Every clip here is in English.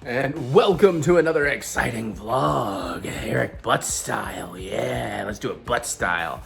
And welcome to another exciting vlog, TheEricButts style. Yeah, let's do it butt style.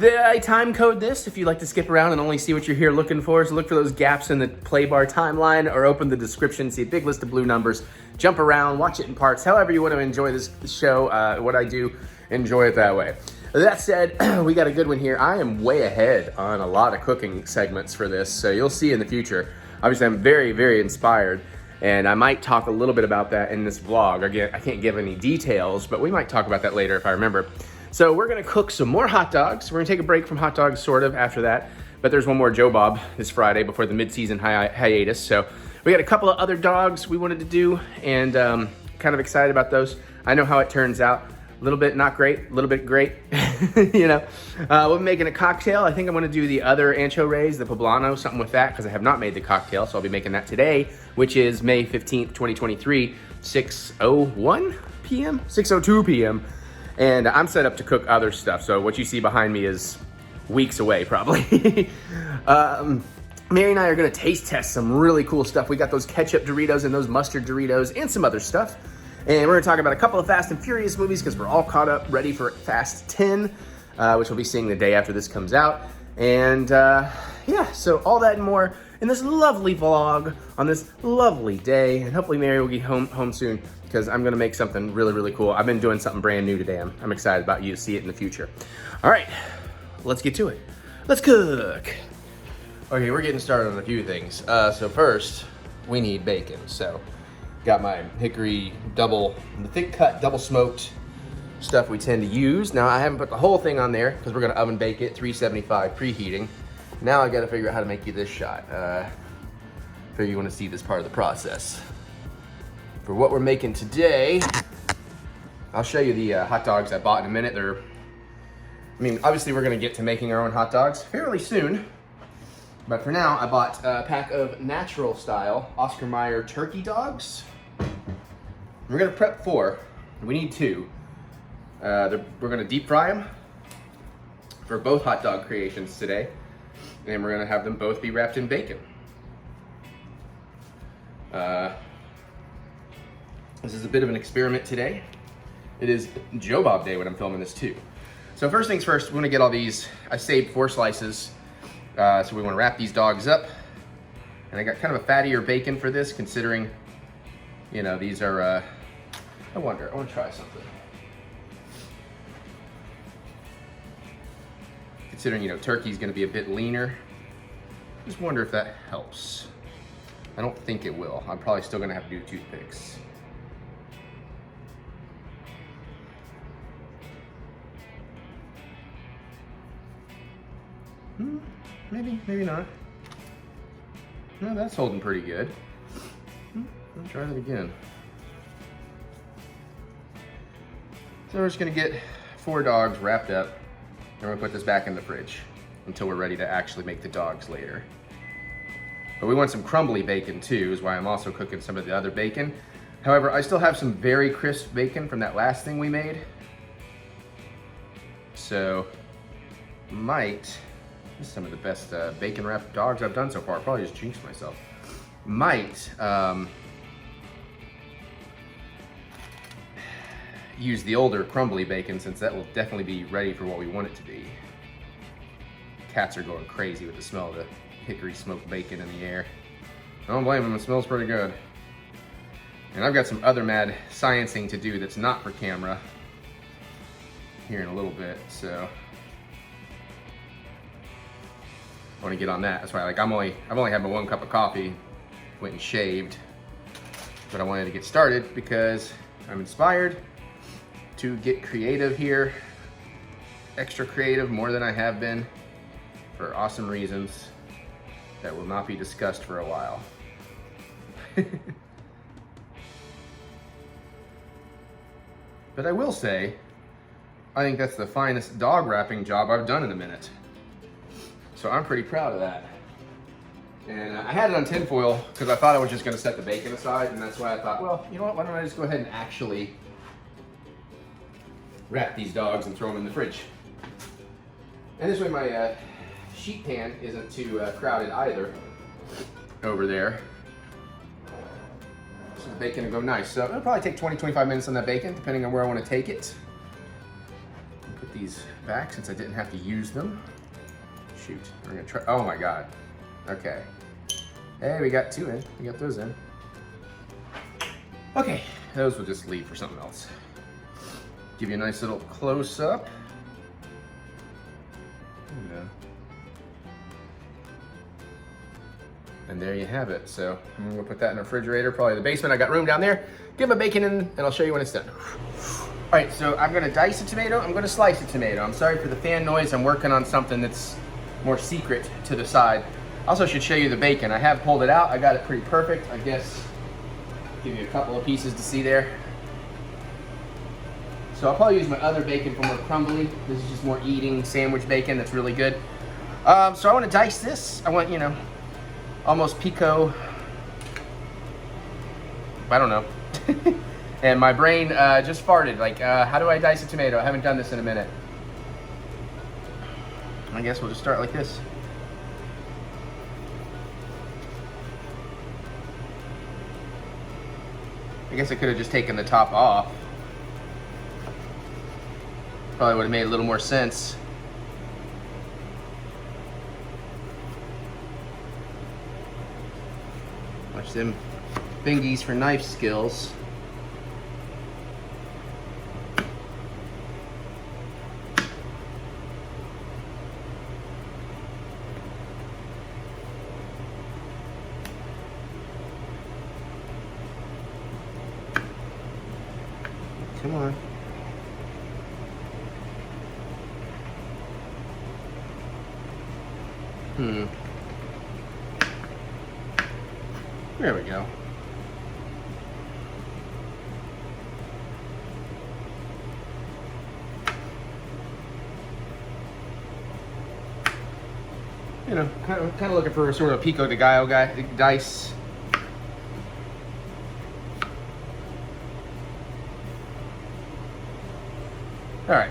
I time code this if you'd like to skip around and only see what you're here looking for. So look for those gaps in the play bar timeline or open the description, see a big list of blue numbers, jump around, watch it in parts, however you want to enjoy this show, what I do, enjoy it that way. That said, we got a good one here. I am way ahead on a lot of cooking segments for this, so you'll see in the future. Obviously, I'm very, very inspired. And I might talk a little bit about that in this vlog. Again, I can't give any details, but we might talk about that later if I remember. So we're gonna cook some more hot dogs. We're gonna take a break from hot dogs, sort of, after that. But there's one more Joe Bob this Friday before the mid-season hiatus. So we got a couple of other dogs we wanted to do, and kind of excited about those. I know how it turns out. A little bit not great, a little bit great, you know. We're making a cocktail. I think I'm gonna do the other ancho-rays, the poblano, something with that, because I have not made the cocktail, so I'll be making that today, which is May 15th, 2023, 6:01 p.m., 6:02 p.m., and I'm set up to cook other stuff, so what you see behind me is weeks away, probably. Mary and I are gonna taste test some really cool stuff. We got those ketchup Doritos and those mustard Doritos and some other stuff. And we're gonna talk about a couple of Fast and Furious movies because we're all caught up, ready for Fast 10, which we'll be seeing the day after this comes out. And yeah, so all that and more in this lovely vlog on this lovely day. And hopefully Mary will get home soon because I'm gonna make something really, really cool. I've been doing something brand new today. I'm excited about you to see it in the future. All right, let's get to it. Let's cook. Okay, we're getting started on a few things. So first, we need bacon. So got my hickory the thick cut, double smoked stuff we tend to use. Now I haven't put the whole thing on there because we're gonna oven bake it, 375 preheating. Now I gotta figure out how to make you this shot. Figure you wanna see this part of the process. For what we're making today, I'll show you the hot dogs I bought in a minute. Obviously we're gonna get to making our own hot dogs fairly soon. But for now, I bought a pack of natural style Oscar Mayer turkey dogs. We're gonna prep 4. We need 2. We're gonna deep fry them for both hot dog creations today. And we're gonna have them both be wrapped in bacon. This is a bit of an experiment today. It is Joe Bob Day when I'm filming this too. So first things first, we're gonna get all these. I saved 4 slices. So we want to wrap these dogs up, and I got kind of a fattier bacon for this, considering, you know, these are, I want to try something. Considering, you know, turkey's going to be a bit leaner, just wonder if that helps. I don't think it will. I'm probably still going to have to do toothpicks. Maybe not. No, that's holding pretty good. I'll try that again. So we're just gonna get 4 dogs wrapped up, and we're gonna put this back in the fridge until we're ready to actually make the dogs later. But we want some crumbly bacon too, is why I'm also cooking some of the other bacon. However, I still have some very crisp bacon from that last thing we made. So, this is some of the best bacon wrapped dogs I've done so far. Probably just jinxed myself. Might use the older crumbly bacon, since that will definitely be ready for what we want it to be. Cats are going crazy with the smell of the hickory smoked bacon in the air. I don't blame them, it smells pretty good. And I've got some other mad sciencing to do that's not for camera here in a little bit, so I want to get on that. That's why I've only had my 1 cup of coffee, went and shaved, but I wanted to get started because I'm inspired to get creative here, extra creative, more than I have been, for awesome reasons that will not be discussed for a while. But I will say, I think that's the finest dog wrapping job I've done in a minute. So I'm pretty proud of that. And I had it on tinfoil because I thought I was just gonna set the bacon aside, and that's why I thought, well, you know what, why don't I just go ahead and actually wrap these dogs and throw them in the fridge. And this way my sheet pan isn't too crowded either over there. So the bacon will go nice. So it'll probably take 20-25 minutes on that bacon, depending on where I want to take it. Put these back since I didn't have to use them. Shoot, we're gonna try. Oh my God. Okay. Hey, we got 2 in. We got those in. Okay, those will just leave for something else. Give you a nice little close up. And there you have it. So I'm gonna put that in the refrigerator, probably the basement. I got room down there. Get my bacon in and I'll show you when it's done. All right, so I'm gonna dice a tomato. I'm gonna slice a tomato. I'm sorry for the fan noise. I'm working on something that's more secret to the side. Also should show you the bacon. I have pulled it out. I got it pretty perfect. I guess give you a couple of pieces to see there. So I'll probably use my other bacon for more crumbly. This is just more eating sandwich bacon that's really good. So I want to dice this. I want, you know, almost pico. I don't know. And my brain just farted. Like, how do I dice a tomato? I haven't done this in a minute. I guess we'll just start like this. I guess I could have just taken the top off. Probably would have made a little more sense. Watch them fingies for knife skills. Come on. There we go. You know, kind of looking for a sort of pico de gallo dice. All right.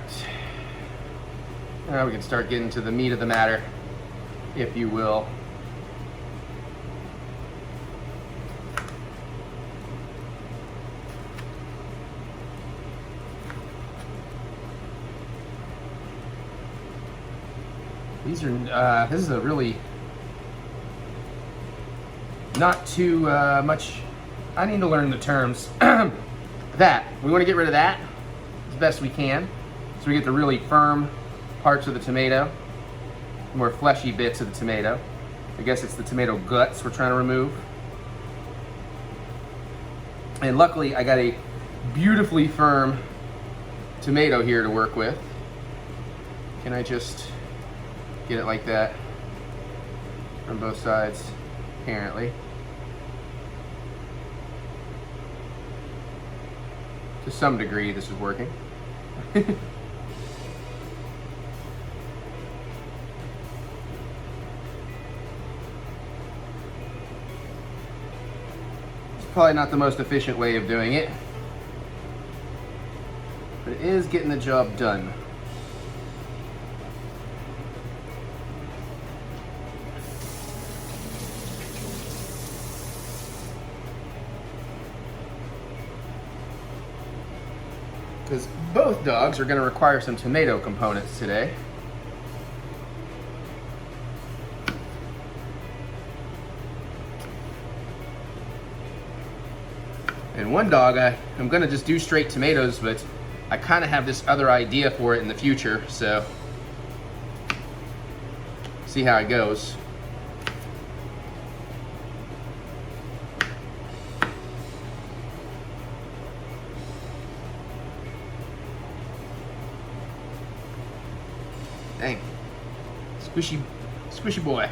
Now we can start getting to the meat of the matter, if you will. These are, this is a really not too much. I need to learn the terms. That, we want to get rid of that as best we can. So we get the really firm parts of the tomato, more fleshy bits of the tomato. I guess it's the tomato guts we're trying to remove. And luckily I got a beautifully firm tomato here to work with. Can I just get it like that from both sides? Apparently. To some degree this is working. Probably not the most efficient way of doing it, but it is getting the job done. Because both dogs are going to require some tomato components today. And one dog, I'm gonna just do straight tomatoes, but I kind of have this other idea for it in the future, so see how it goes. Dang, squishy boy.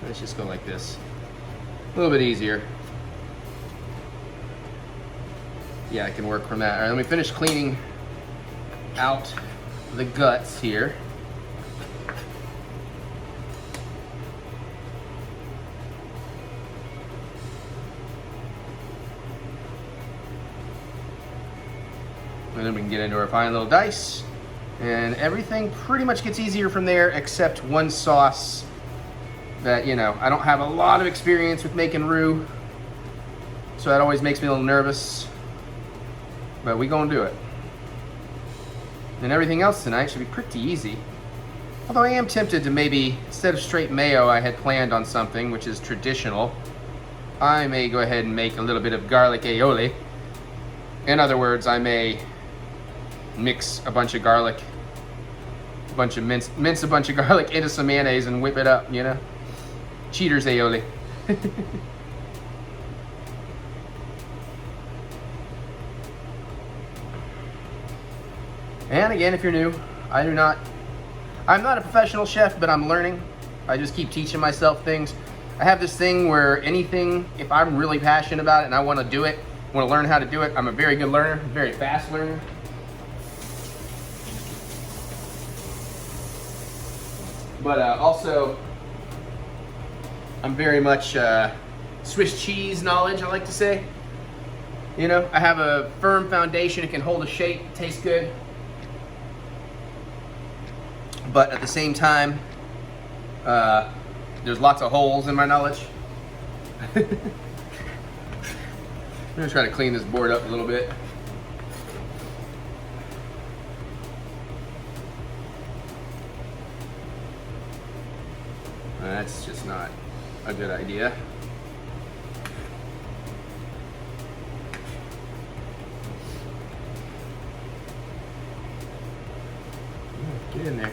Let's just go like this. A little bit easier. Yeah, I can work from that. All right, let me finish cleaning out the guts here. And then we can get into our fine little dice. And everything pretty much gets easier from there, except one sauce that, you know, I don't have a lot of experience with making roux, so that always makes me a little nervous, but we gonna do it. And everything else tonight should be pretty easy. Although I am tempted to maybe, instead of straight mayo, I had planned on something which is traditional. I may go ahead and make a little bit of garlic aioli. In other words, I may mix a bunch of garlic, mince a bunch of garlic into some mayonnaise and whip it up, you know? Cheaters aioli. And again, if you're new, I'm not a professional chef, but I'm learning. I just keep teaching myself things. I have this thing where anything, if I'm really passionate about it and I want to do it, want to learn how to do it, I'm a very good learner, very fast learner. But also, I'm very much Swiss cheese knowledge, I like to say. You know, I have a firm foundation, it can hold a shape, tastes good. But at the same time, there's lots of holes in my knowledge. I'm gonna try to clean this board up a little bit. That's just not a good idea. Get in there.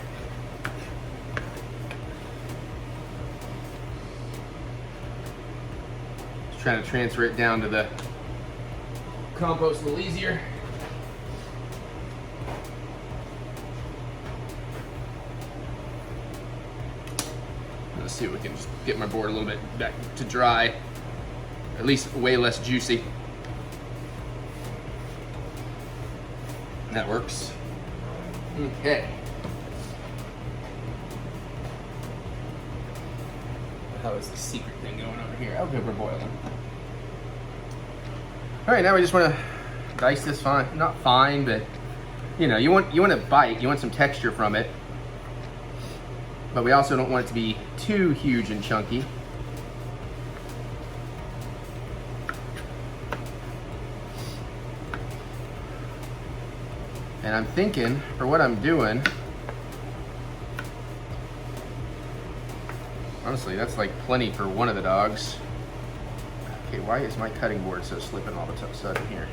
Just trying to transfer it down to the compost a little easier. Let's see if we can just get my board a little bit back to dry, at least way less juicy. That works. Okay. How is the secret thing going over here? Okay, we're boiling. All right, now we just want to dice this fine. Not fine, but you know, you want a bite. You want some texture from it. But we also don't want it to be too huge and chunky. And I'm thinking, for what I'm doing, honestly, that's like plenty for one of the dogs. Okay, why is my cutting board so slipping all of a sudden here?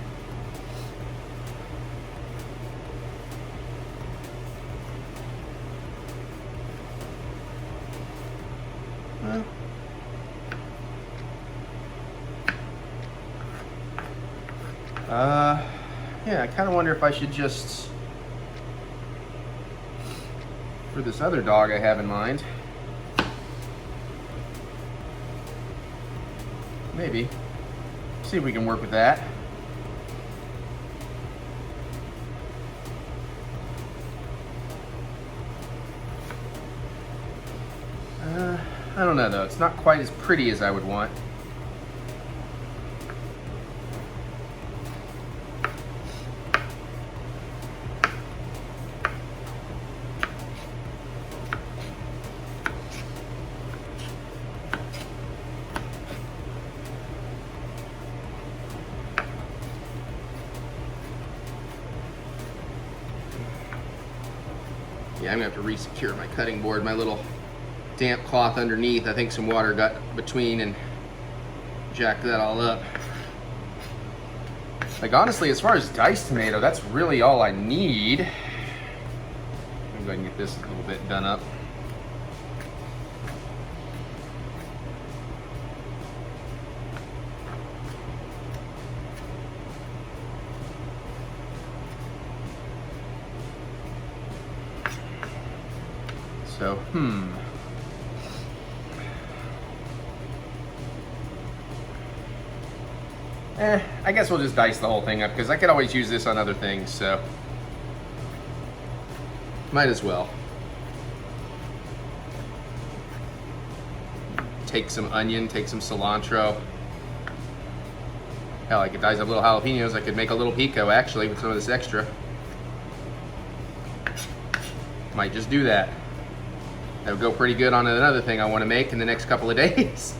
Yeah, I kind of wonder if I should just, for this other dog I have in mind, maybe, see if we can work with that. I don't know though, it's not quite as pretty as I would want. Yeah, I'm gonna have to re-secure my cutting board, my little damp cloth underneath. I think some water got between and jacked that all up. Like honestly, as far as diced tomato, that's really all I need. Let me go ahead and get this a little bit done up. So, I guess we'll just dice the whole thing up because I could always use this on other things, so might as well. Take some onion, take some cilantro. Hell, I could dice up little jalapenos. I could make a little pico actually with some of this extra. Might just do that. That would go pretty good on another thing I want to make in the next couple of days.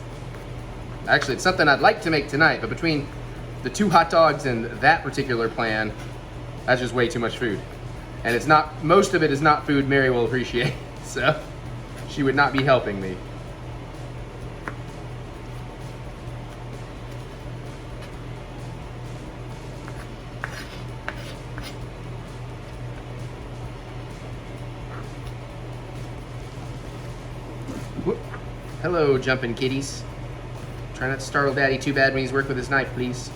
Actually, it's something I'd like to make tonight, but between the 2 hot dogs and that particular plan, that's just way too much food. And it's not, most of it is not food Mary will appreciate, so she would not be helping me. Whoop. Hello, jumping kitties. Try not to startle Daddy too bad when he's working with his knife, please.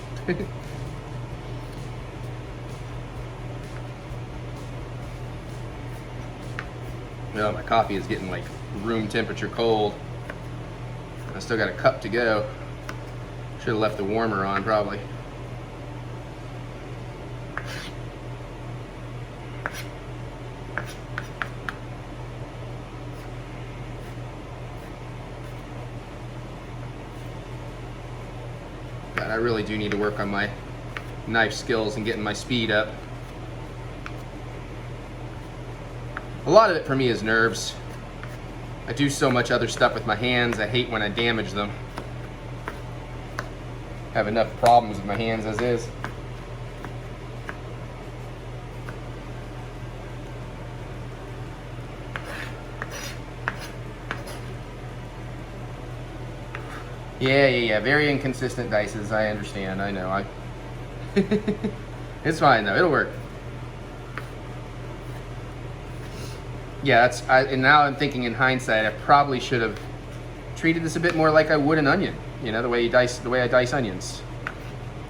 Well, my coffee is getting like room temperature cold. I still got a cup to go. Should have left the warmer on probably. God, I really do need to work on my knife skills and getting my speed up. A lot of it for me is nerves. I do so much other stuff with my hands. I hate when I damage them. I have enough problems with my hands as is. Yeah. Very inconsistent dices. I understand. I know. It's fine though. It'll work. Yeah, and now I'm thinking in hindsight, I probably should have treated this a bit more like I would an onion. You know, the way I dice onions.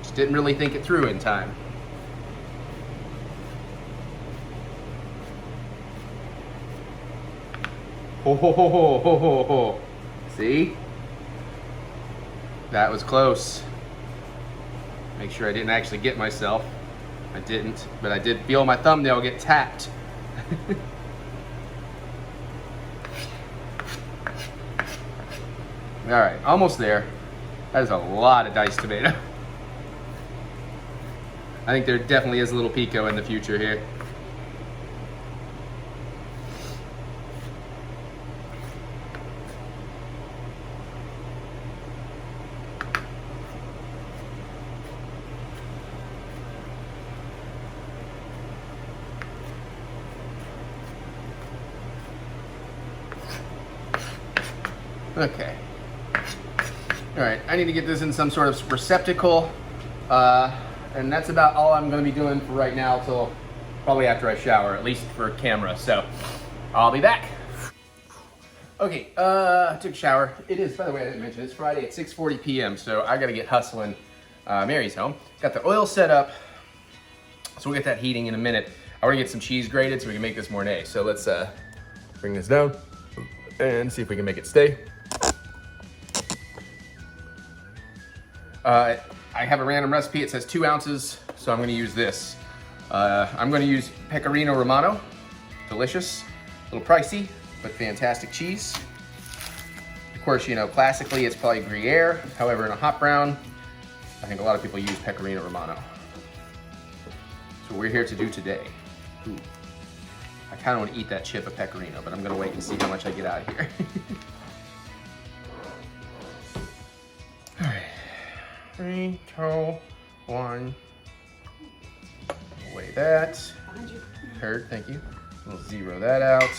Just didn't really think it through in time. Ho ho ho ho ho ho ho. See? That was close. Make sure I didn't actually get myself. I didn't, but I did feel my thumbnail get tapped. All right, almost there. That is a lot of diced tomato. I think there definitely is a little pico in the future here. Okay. All right, I need to get this in some sort of receptacle, and that's about all I'm going to be doing for right now till probably after I shower, at least for camera. So I'll be back. Okay, I took a shower. It is, by the way, I didn't mention, it's Friday at 6:40 p.m., so I got to get hustling. Mary's home. Got the oil set up, so we'll get that heating in a minute. I want to get some cheese grated so we can make this Mornay. So let's bring this down and see if we can make it stay. I have a random recipe. It says 2 ounces, so I'm going to use this. I'm going to use Pecorino Romano. Delicious. A little pricey, but fantastic cheese. Of course, you know, classically it's probably Gruyere. However, in a hot brown, I think a lot of people use Pecorino Romano. So what we're here to do today. Ooh. I kind of want to eat that chip of Pecorino, but I'm going to wait and see how much I get out of here. All right. 3, 2, 1. Weigh that. Heard, thank you. We'll zero that out.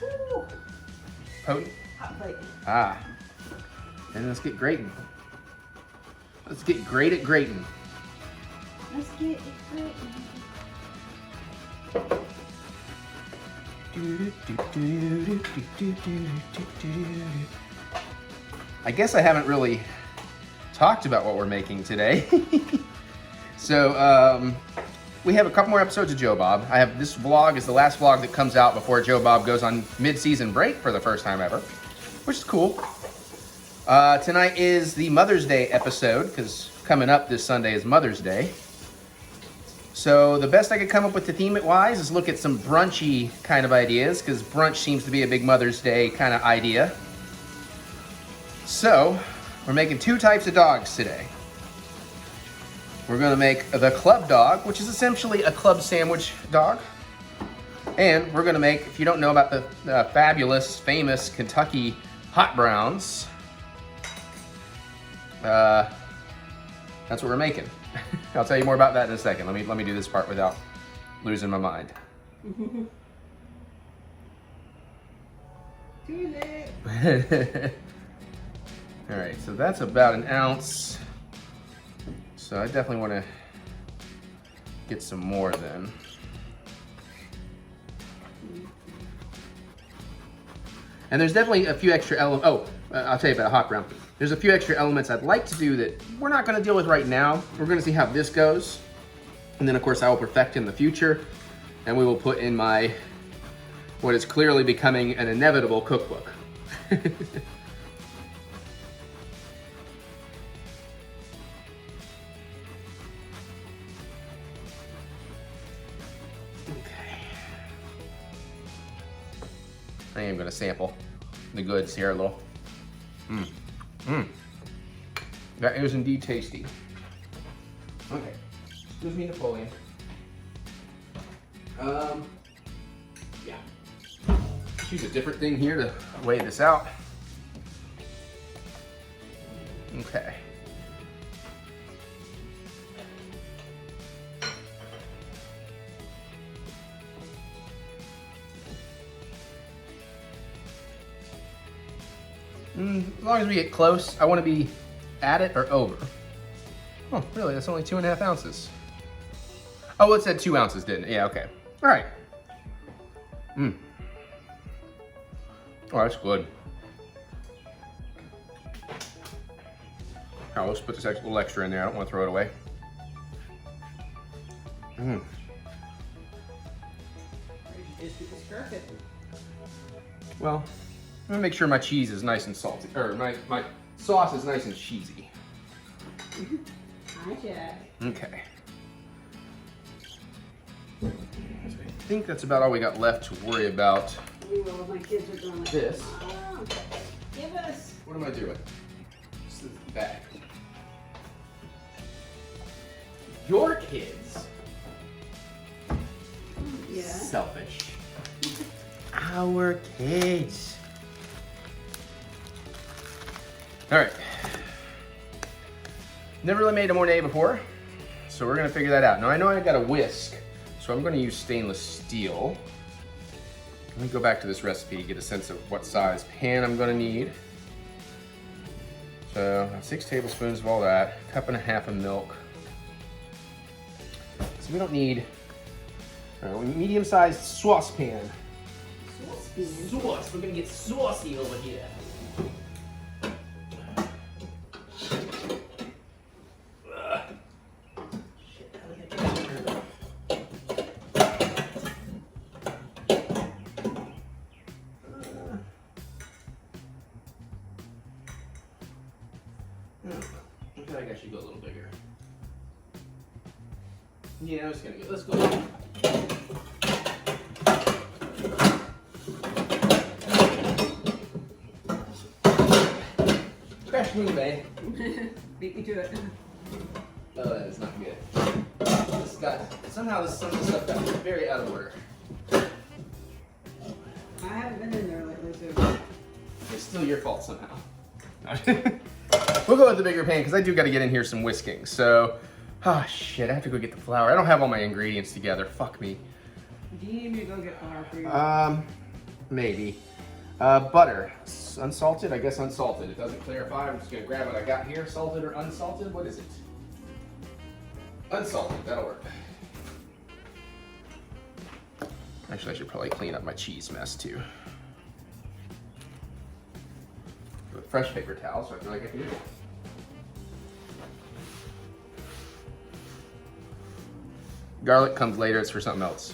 Ooh. Potent. Hot plate. Ah. And let's get grating. Let's get great at grating. Let's get it grating. I guess I haven't really talked about what we're making today. So we have a couple more episodes of Joe Bob. I have this vlog is the last vlog that comes out before Joe Bob goes on mid-season break for the first time ever, which is cool. Tonight is the Mother's Day episode because coming up this Sunday is Mother's Day. So the best I could come up with to theme it wise is look at some brunchy kind of ideas because brunch seems to be a big Mother's Day kind of idea. So we're making 2 types of dogs today. We're gonna make the club dog, which is essentially a club sandwich dog. And we're gonna make, if you don't know about the fabulous, famous Kentucky hot browns, that's what we're making. I'll tell you more about that in a second. Let me do this part without losing my mind. Too late. All right, so that's about an ounce. So I definitely want to get some more then. And there's definitely a few extra elements. Oh, I'll tell you about a hot brown. There's a few extra elements I'd like to do that we're not going to deal with right now. We're going to see how this goes. And then, of course, I will perfect in the future. And we will put in my, what is clearly becoming an inevitable cookbook. I am gonna sample the goods here a little. That is indeed tasty. Okay, excuse me, Napoleon. Yeah. Choose a different thing here to weigh this out. Okay. As long as we get close, I want to be at it or over. Oh, really? That's only 2.5 ounces. Oh, it said 2 ounces, didn't it? Yeah, okay. All right. Oh, that's good. Oh, let's put this little extra in there. I don't want to throw it away. Well, I'm gonna make sure my cheese is nice and salty, or my sauce is nice and cheesy. Hi, Jack. Okay. So I think that's about all we got left to worry about. Well, my kids are going like This. Oh, give us. What am I doing? This is the bag. Your kids. Yeah. Selfish. Our kids. All right. Never really made a Mornay before, so we're gonna figure that out. Now I know I got a whisk, so I'm gonna use stainless steel. Let me go back to this recipe, get a sense of what size pan I'm gonna need. So 6 tablespoons of all that, 1.5 cups of milk. So we don't need medium-sized saucepan. Sauce, we're gonna get saucy over here. I feel like I should go a little bigger. Yeah, I was gonna go. Let's go. Crash me, babe. Beat me to it. Oh, that is not good. This got somehow some of the stuff got very out of order. I haven't been in there lately, so. It's still your fault somehow. We'll go with the bigger pan because I do got to get in here some whisking. So, oh shit, I have to go get the flour. I don't have all my ingredients together. Fuck me. Do you need me to go get flour for you? Maybe. Butter, unsalted. I guess unsalted. It doesn't clarify. I'm just gonna grab what I got here. Salted or unsalted? What is it? Unsalted. That'll work. Actually, I should probably clean up my cheese mess too. With fresh paper towels, so I feel like I can do it. Garlic comes later, it's for something else.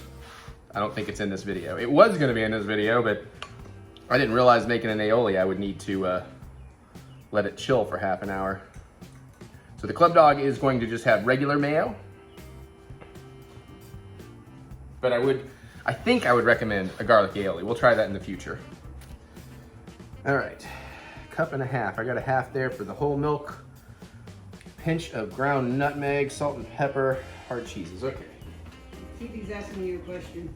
I don't think it's in this video. It was gonna be in this video, but I didn't realize making an aioli I would need to let it chill for half an hour. So the Club Dog is going to just have regular mayo. But I think I would recommend a garlic aioli. We'll try that in the future. All right, 1.5 cups. I got a half there for the whole milk. Pinch of ground nutmeg, salt and pepper, hard cheeses, okay. Phoebe's asking you a question.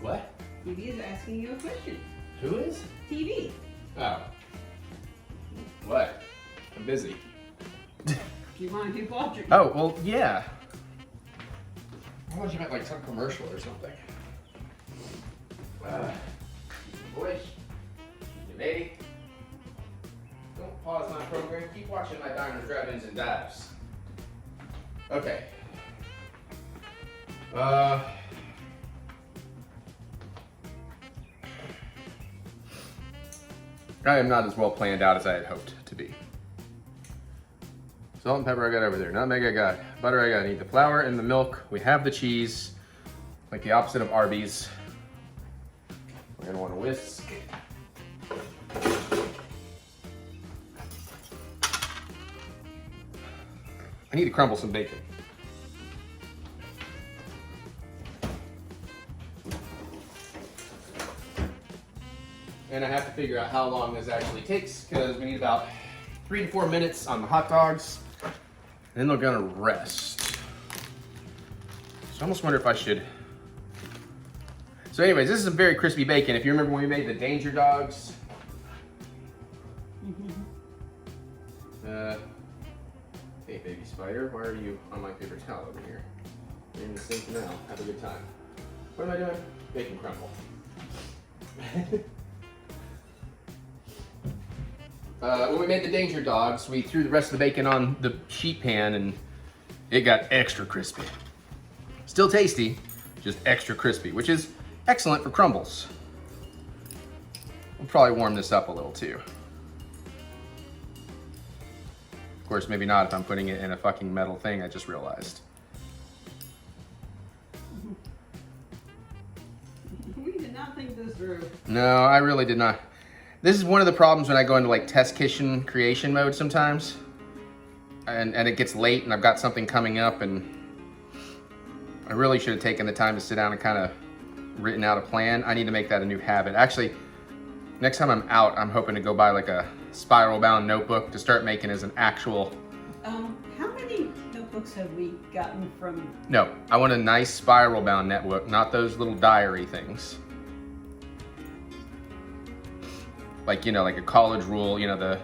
What? TV is asking you a question. Who is? TV. Oh. What? I'm busy. Do you mind keep watching? Oh, well, yeah. I thought you meant like some commercial or something. Boys, you baby. Don't pause my program. Keep watching my diners, drive-ins, and dives. Okay. I am not as well planned out as I had hoped to be. Salt and pepper I got over there. Nutmeg I got. Butter I got. I need the flour and the milk. We have the cheese. Like the opposite of Arby's. We're gonna want to whisk. I need to crumble some bacon. And I have to figure out how long this actually takes because we need about 3 to 4 minutes on the hot dogs. Then they're gonna rest. So I almost wonder if I should. So anyways, this is some very crispy bacon. If you remember when we made the Danger Dogs. Hey baby spider, why are you on my paper towel over here? You're in the sink now. Have a good time. What am I doing? Bacon crumble. When we made the Danger Dogs, we threw the rest of the bacon on the sheet pan and it got extra crispy. Still tasty, just extra crispy, which is excellent for crumbles. We'll probably warm this up a little too. Of course, maybe not if I'm putting it in a fucking metal thing, I just realized. We did not think this through. No, I really did not. This is one of the problems when I go into like test kitchen creation mode sometimes. And it gets late and I've got something coming up and I really should have taken the time to sit down and kind of written out a plan. I need to make that a new habit. Actually, next time I'm out, I'm hoping to go buy like a spiral bound notebook to start making as an actual. How many notebooks have we gotten from? No, I want a nice spiral bound notebook, not those little diary things. Like, you know, like a college rule, you know, the,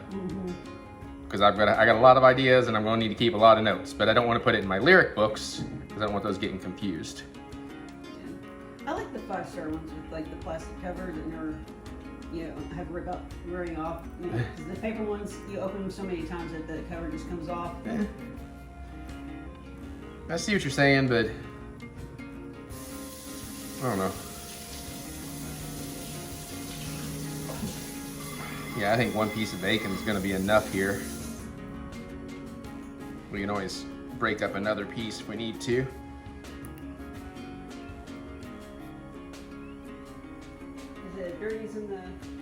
because I got a lot of ideas and I'm going to need to keep a lot of notes, but I don't want to put it in my lyric books because I don't want those getting confused. I like the 5-star ones with like the plastic covers and are, you know, have rip up, wearing off. You know, 'cause the paper ones, you open them so many times that the cover just comes off. I see what you're saying, but I don't know. Yeah, I think one piece of bacon is going to be enough here. We can always break up another piece if we need to. Is it dirties in the?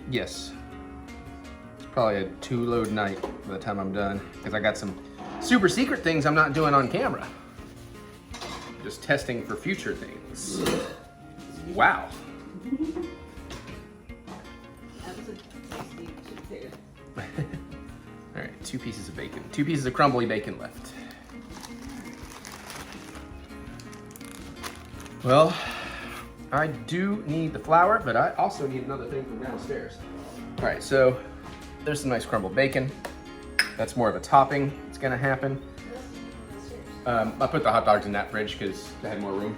Yes. It's probably a 2-load night by the time I'm done because I got some super secret things I'm not doing on camera. Just testing for future things. Wow. All right, 2 pieces of bacon. 2 pieces of crumbly bacon left. Well, I do need the flour, but I also need another thing from downstairs. All right, so there's some nice crumbled bacon. That's more of a topping. It's gonna happen. I put the hot dogs in that fridge because I had more room.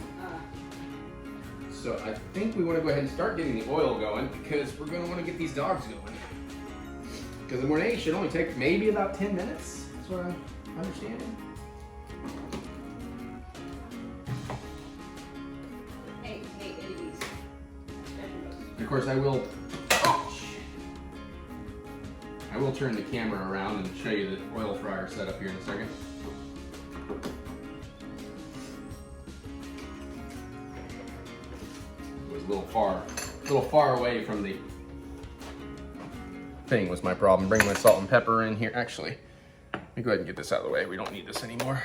So I think we want to go ahead and start getting the oil going because we're going to want to get these dogs going. Because the Mornay should only take maybe about 10 minutes. That's what I'm understanding. Hey, Eddie's. Of course, I will turn the camera around and show you the oil fryer setup here in a second. It was a little far away from the thing was my problem. Bring my salt and pepper in here. Actually, let me go ahead and get this out of the way. We don't need this anymore.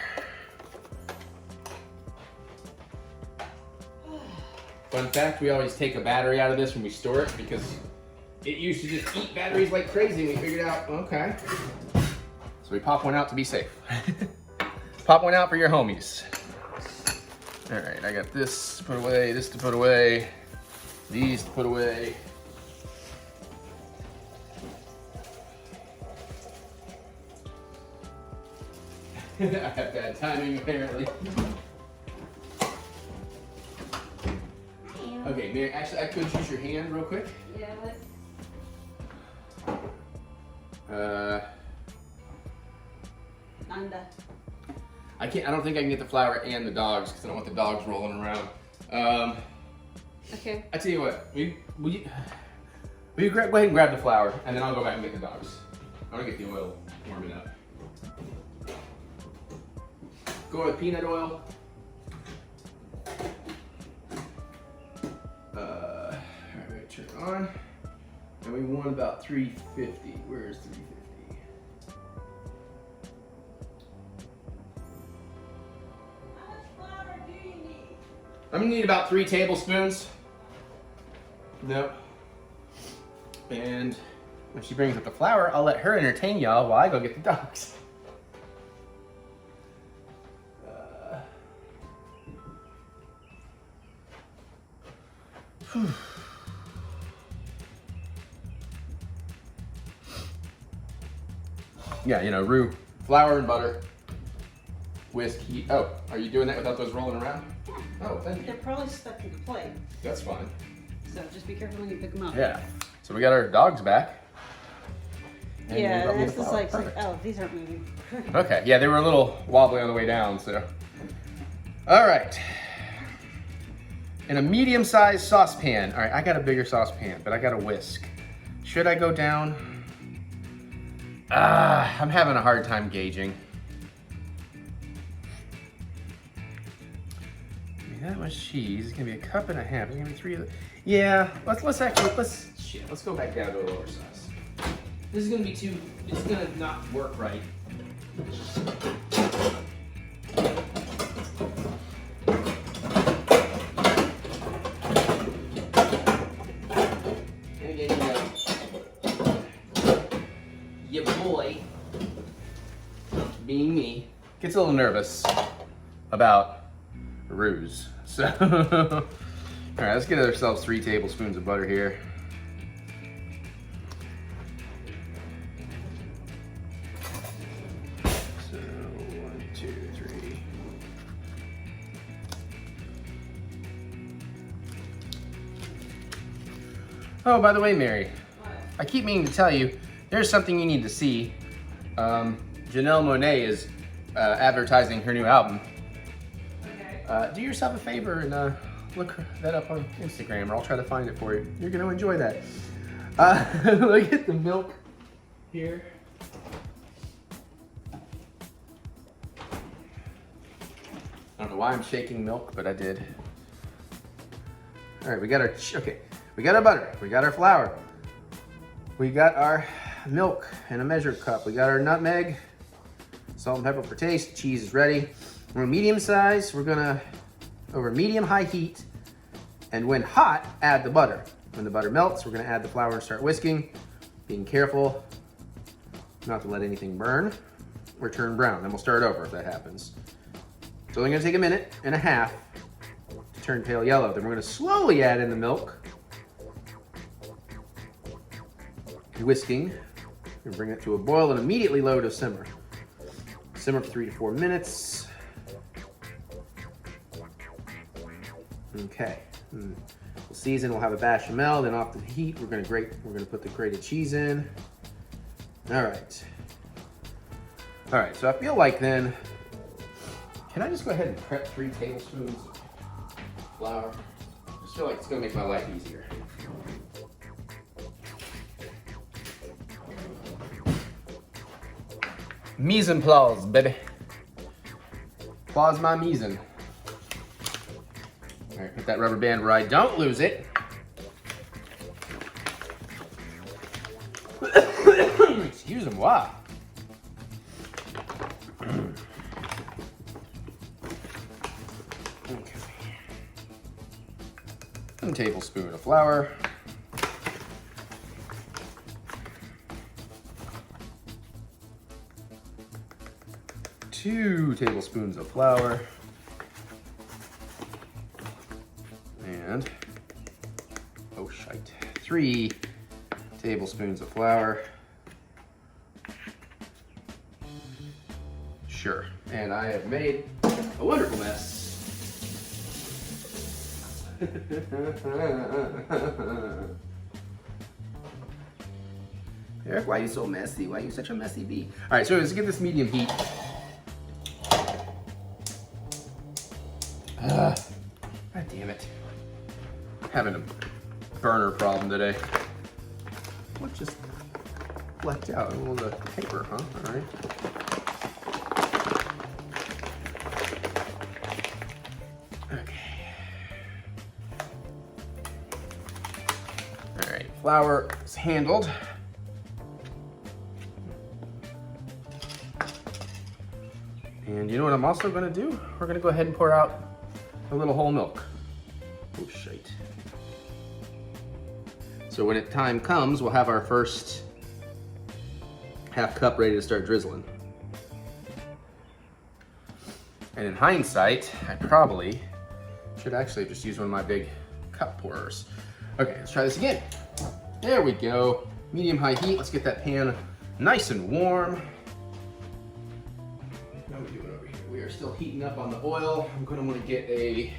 Fun fact, we always take a battery out of this when we store it because it used to just eat batteries like crazy. We figured out, okay. So we pop one out to be safe. Pop one out for your homies. All right, I got this to put away, this to put away. These to put away. I have bad timing apparently. Okay, Mary, actually I could use your hand real quick. Yeah, let's. Nanda. I don't think I can get the flour and the dogs because I don't want the dogs rolling around. Okay. I tell you what, will you go ahead and grab the flour and then I'll go back and get the dogs. I want to get the oil warming up. Go with peanut oil. Alright, we're gonna turn it on. And we want about 350. Where's 350? How much flour do you need? I'm gonna need about 3 tablespoons. Nope. And when she brings up the flour, I'll let her entertain y'all while I go get the dogs. Yeah, you know, roux, flour and butter, whiskey. Oh, are you doing that without those rolling around? Oh, thank you. They're probably stuck to the plate, That's fine. so just be careful when you pick them up. Yeah. So we got our dogs back. And Yeah, they brought me this the is flour. like, Perfect. oh, these aren't moving. Okay, yeah, they were a little wobbly on the way down, so. All right. In a medium-sized saucepan. All right, I got a bigger saucepan, but I got a whisk. Should I go down? I'm having a hard time gauging. That much cheese. It's gonna be a cup and a half. It's gonna be 3 of the. Yeah, let's go back down to a lower size. This is gonna be too. It's gonna not work right. And again, your boy, being me, gets a little nervous about ruse. So, all right, let's get ourselves 3 tablespoons of butter here. So 1, 2, 3. Oh, by the way, Mary, I keep meaning to tell you, there's something you need to see. Janelle Monáe is advertising her new album. Do yourself a favor and look that up on Instagram, or I'll try to find it for you. You're gonna enjoy that. Look at the milk here. I don't know why I'm shaking milk, but I did. All right, we got our we got our butter, we got our flour, we got our milk in a measured cup, we got our nutmeg, salt and pepper for taste. Cheese is ready. We're medium size. We're gonna, over medium-high heat, and when hot, add the butter. When the butter melts, we're gonna add the flour and start whisking, being careful not to let anything burn or turn brown. Then we'll start over if that happens. It's only gonna take 1.5 minutes to turn pale yellow. Then we're gonna slowly add in the milk, whisking, and bring it to a boil and immediately lower to simmer. Simmer for 3 to 4 minutes. Okay, we'll season, we'll have a bechamel, then off the heat, we're gonna put the grated cheese in. All right, so I feel like then, can I just go ahead and prep 3 tablespoons of flour? I just feel like it's gonna make my life easier. Mise en place, baby. Applause my mise en. All right, put that rubber band where I don't lose it. Excuse-moi. Okay. 1 tablespoon of flour. 2 tablespoons of flour. And shite. 3 tablespoons of flour. Sure. And I have made a wonderful mess. Eric, why are you so messy? Why are you such a messy bee? All right, so let's get this medium heat. God damn it. Having a burner problem today. What just left out? A little of the paper, huh? All right. Okay. All right, flour is handled. And you know what I'm also gonna do? We're gonna go ahead and pour out a little whole milk. Oh, shite. So when time comes, we'll have our first half cup ready to start drizzling. And in hindsight, I probably should actually just use one of my big cup pourers. Okay, let's try this again. There we go. Medium-high heat. Let's get that pan nice and warm. How are we doing over here? We are still heating up on the oil. I'm gonna wanna get a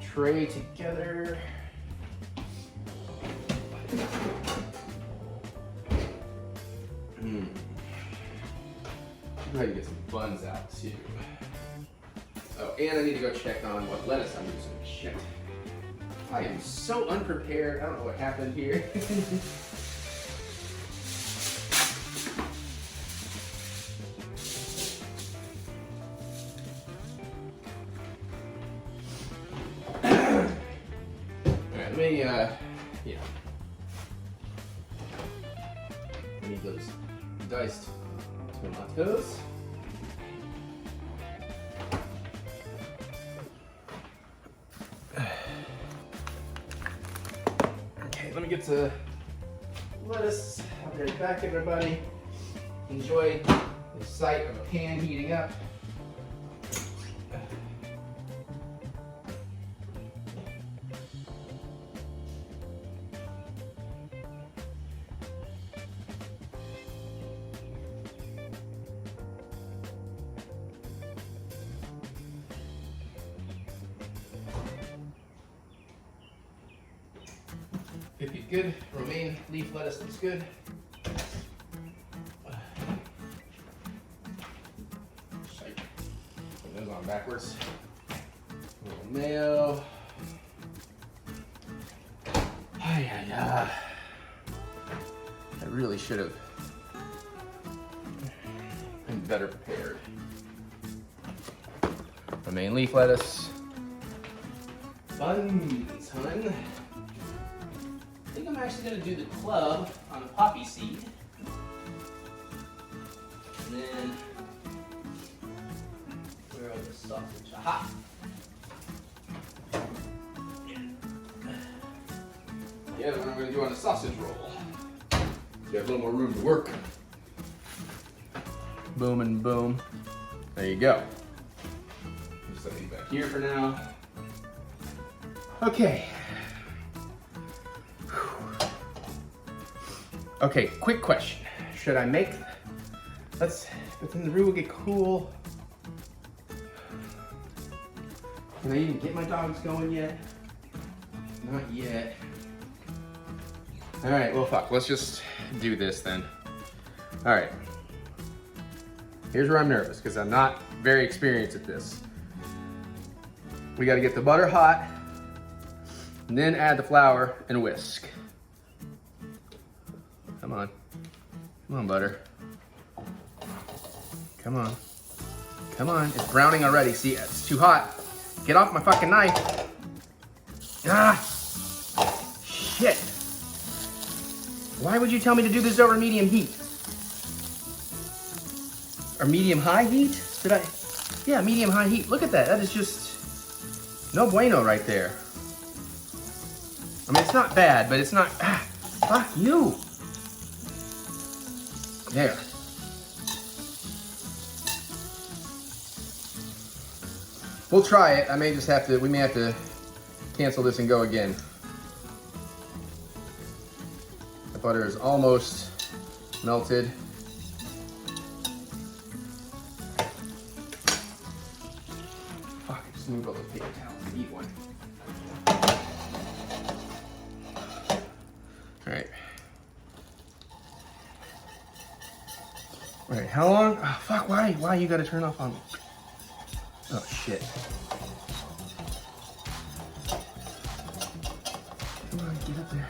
tray together. I'm ready to get some buns out too. Oh, and I need to go check on what lettuce I'm using. Shit. I am so unprepared. I don't know what happened here. Alright, let me, yeah. I need those diced tomatoes. Okay, let me get to lettuce. I'll be right back, everybody. Enjoy the sight of a pan heating up. Could be good. Romaine leaf lettuce looks good. Shite. Put those on backwards. A little mayo. I really should have been better prepared. Romaine leaf lettuce. Buns, hun. I think I'm actually going to do the club on a poppy seed. And then, where are the sausage? Aha! The other one I'm going to do on a sausage roll. So you have a little more room to work. Boom and boom. There you go. Just set these back here for now. Okay. Okay, quick question. Should I make, but then the roux will get cool. Can I even get my dogs going yet? Not yet. All right, well, fuck, let's just do this then. All right. Here's where I'm nervous, because I'm not very experienced at this. We gotta get the butter hot, and then add the flour and whisk. Come on. Come on, butter. Come on. Come on. It's browning already. See, it's too hot. Get off my fucking knife. Ah! Shit. Why would you tell me to do this over medium heat? Or medium-high heat? Did I? Yeah, medium-high heat. Look at that. That is just no bueno right there. I mean, it's not bad, but it's not... Ah, fuck you. There. We'll try it. I may just have to, we may have to cancel this and go again. butter is almost melted. Fuck, I just moved all those paper towels. I need one. Alright. Alright, how long? Oh, fuck, why you gotta turn off on me? Oh, shit. Come on, get up there.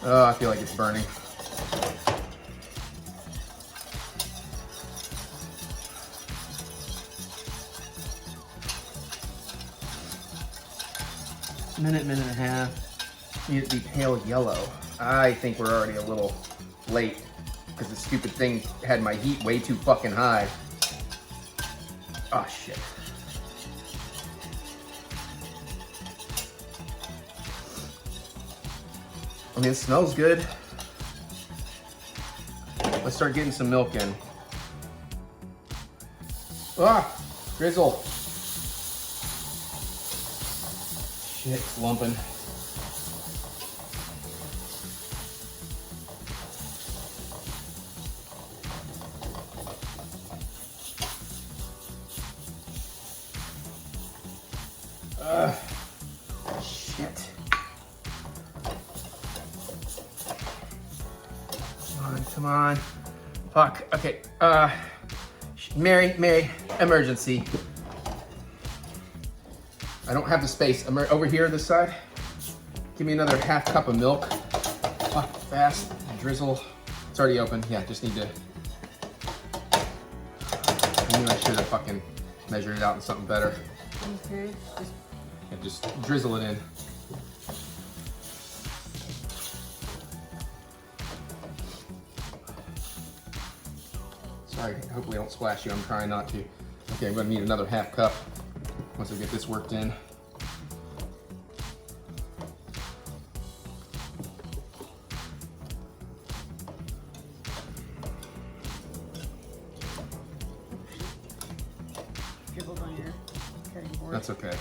Oh, I feel like it's burning. Minute and a half. Need it to be pale yellow. I think we're already a little late because the stupid thing had my heat way too fucking high. Oh shit. I mean, it smells good. Let's start getting some milk in. Ah, drizzle. Shit, it's lumping. Shit. Come on. Fuck. Okay. Mary, emergency. I don't have the space. Over here, this side. Give me another half cup of milk. Fuck, fast. Drizzle. It's already open. Yeah, just need to. I knew I should have fucking measured it out in something better. Okay. Yeah, just drizzle it in. Sorry, hopefully I don't splash you. I'm trying not to. Okay, I'm gonna need another half cup once I get this worked in. Dribbled on your cutting board. That's okay.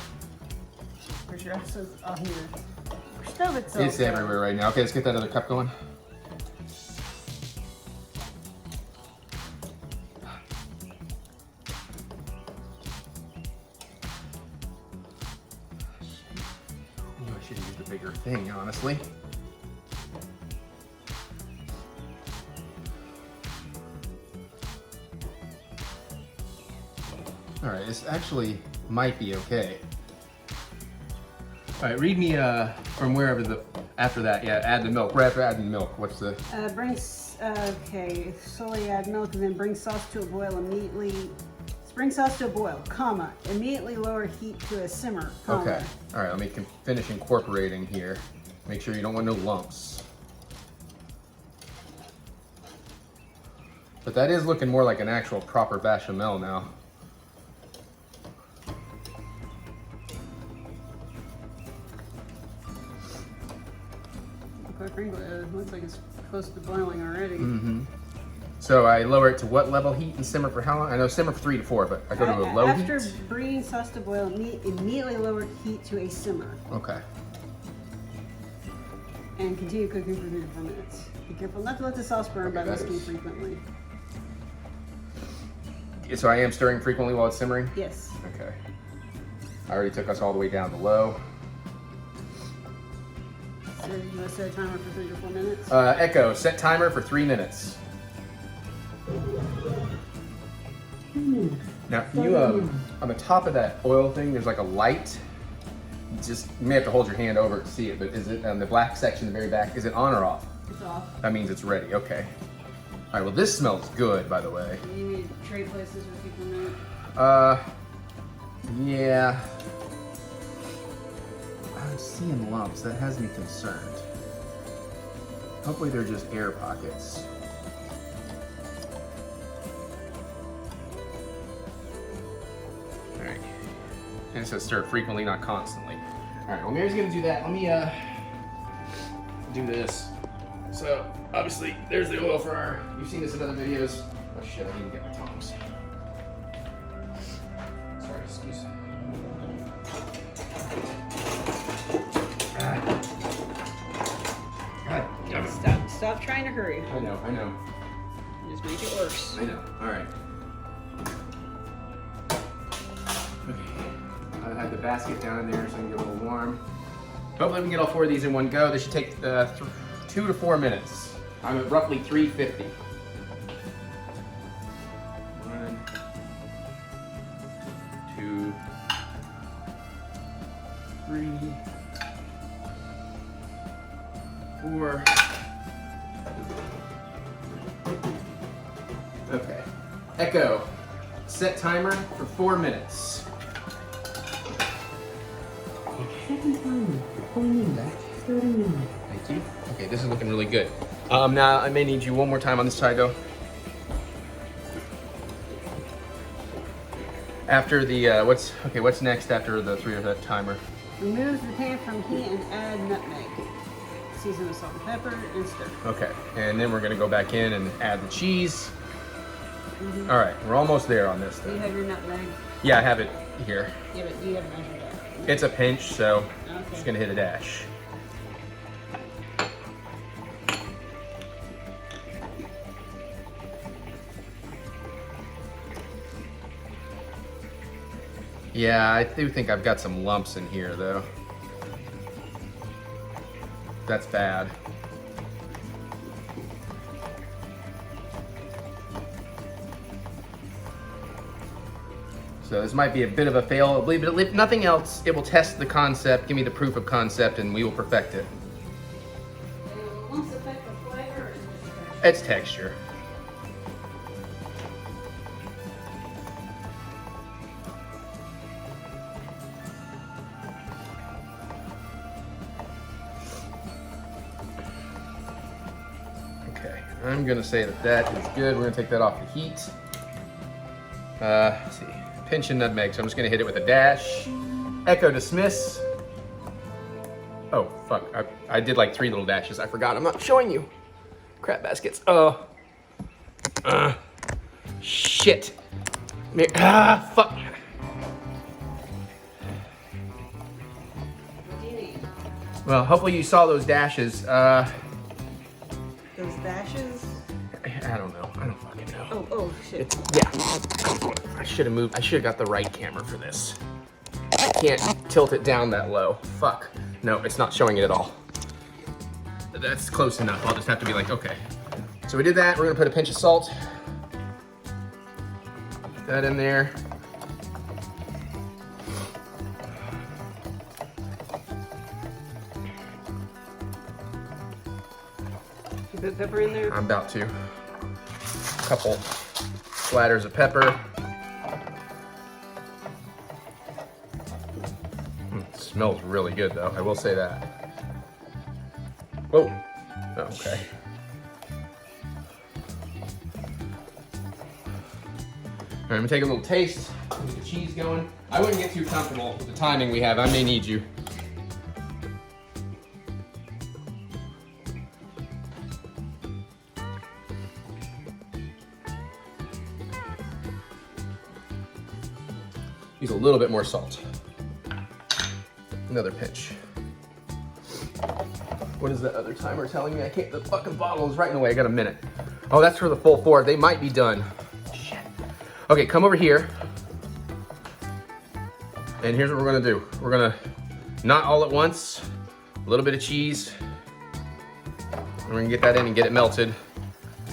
Where's your also on here? Your stove itself. It's everywhere right now. Okay, let's get that other cup going. I should have used a bigger thing, honestly. All right, this actually might be okay. All right, read me from wherever after that. Yeah, add the milk. Right after adding the milk, what's the? Okay, slowly add milk and then bring sauce to a boil immediately. Bring sauce to a boil, comma. Immediately lower heat to a simmer, comma. Okay. All right, let me finish incorporating here. Make sure you don't want no lumps. But that is looking more like an actual proper bechamel now. Quite frankly, it looks like it's close to boiling already. Mm-hmm. So I lower it to what level heat and simmer for how long? I know simmer for 3 to 4, but I go to a low heat? After bringing sauce to boil, immediately lower heat to a simmer. Okay. And continue cooking for 3 to 4 minutes. Be careful not to let the sauce burn by whisking frequently. So I am stirring frequently while it's simmering? Yes. Okay. I already took us all the way down to low. So you want to set a timer for 3 to 4 minutes? Echo, set timer for 3 minutes. Now, you on the top of that oil thing, there's like a light. You may have to hold your hand over it to see it, but is it on the black section, the very back, is it on or off? It's off. That means it's ready, okay. All right, well this smells good, by the way. You need tray places where people know. Yeah. I'm seeing lumps, that has me concerned. Hopefully they're just air pockets. All right, and it says stir frequently, not constantly. All right, well Mary's gonna do that. Let me do this. So obviously there's the oil for our, you've seen this in other videos. Oh shit, I need to get my tongs. Sorry, excuse me. stop trying to hurry. I know. Just make it worse. I know. All right. Okay. I had the basket down in there so I can get a little warm. Hopefully we can get all 4 of these in one go. This should take 2 to 4 minutes. I'm at roughly 350. 1, 2, 3, 4. Okay. Echo. Set timer for 4 minutes. Second timer for 4 minutes. 30 minutes. Thank you. Okay, this is looking really good. Now I may need you one more time on this side though. After the what's next after the 3 of that timer? Remove the pan from heat and add nutmeg. Season with salt and pepper and stir. Okay, and then we're gonna go back in and add the cheese. All right, we're almost there on this Do you thing. have your nutmeg? Yeah, I have it here. Yeah, but you haven't measured that. It's a pinch, so Okay. I'm just gonna hit a dash. Yeah, I do think I've got some lumps in here though. That's bad. So this might be a bit of a fail, but if nothing else, it will test the concept, give me the proof of concept, and we will perfect it. Will lumps affect the flavor or is it just It's texture. Okay, I'm gonna say that is good. We're gonna take that off the heat. Let's see, pinch and nutmeg. So I'm just gonna hit it with a dash. Echo dismiss. Oh, fuck, I did like 3 little dashes. I forgot, I'm not showing you. Crap baskets, shit. Fuck. What do you need? Well, hopefully you saw those dashes. Those dashes? I don't know, I don't fucking know. Oh shit. Yeah, I should have moved. I should have got the right camera for this. I can't tilt it down that low. Fuck. No, it's not showing it at all. That's close enough. I'll just have to be like, okay. So we did that. We're gonna put a pinch of salt. Put that in there. You put pepper in there? I'm about to. A couple splatters of pepper. It smells really good though, I will say that. Whoa, oh, okay. All right, I'm gonna take a little taste, get the cheese going. I wouldn't get too comfortable with the timing we have, I may need you. Use a little bit more salt. Another pinch. What is that other timer telling me? I can't, the fucking bottle is right in the way. I got a minute. Oh, that's for the full 4. They might be done. Shit. Okay, come over here. And here's what we're gonna do. We're gonna, not all at once, a little bit of cheese. And we're gonna get that in and get it melted.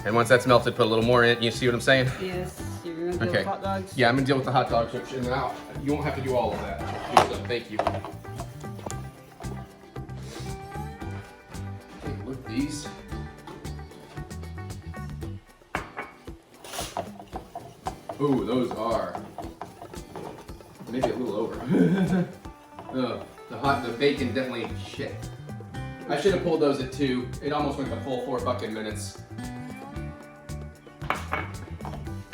And once that's melted, put a little more in. You see what I'm saying? Yes. You're gonna do Okay. hot dogs? Yeah, I'm gonna deal with the hot dog chips, and then you won't have to do all of that. So, thank you. Take a look at these. Ooh, those are maybe a little over. The bacon definitely shit. I should have pulled those at 2. It almost went the full 4 fucking minutes.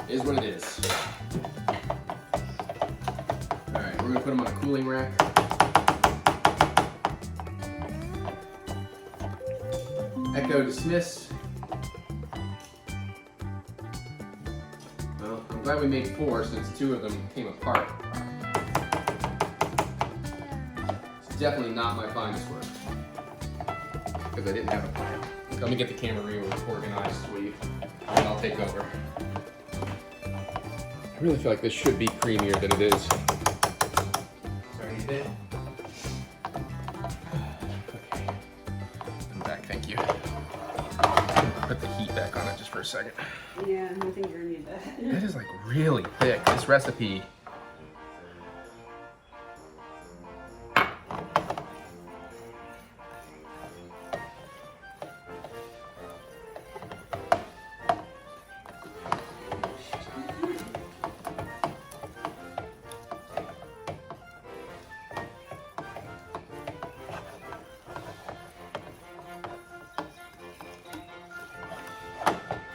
Is what it is. All right, we're gonna put them on a cooling rack. Echo dismiss. Well, I'm glad we made 4 since 2 of them came apart. It's definitely not my finest work because I didn't have a plan. Let me get the camera reorganized for you, and I'll take over. I really feel like this should be creamier than it is. Sorry, you did? Okay. I'm back, thank you. Put the heat back on it just for a second. Yeah, I think you're gonna need that. That is like really thick. This recipe.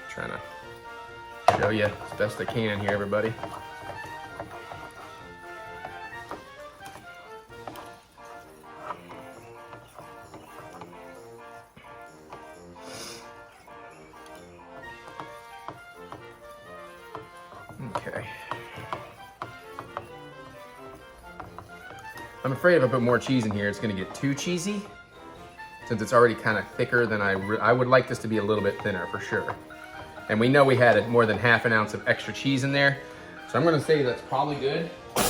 Trying to show you as best I can here, everybody. Okay. I'm afraid if I put more cheese in here, it's going to get too cheesy. Since it's already kind of thicker than I would like this to be a little bit thinner for sure. And we know we had more than half an ounce of extra cheese in there. So I'm gonna say that's probably good. A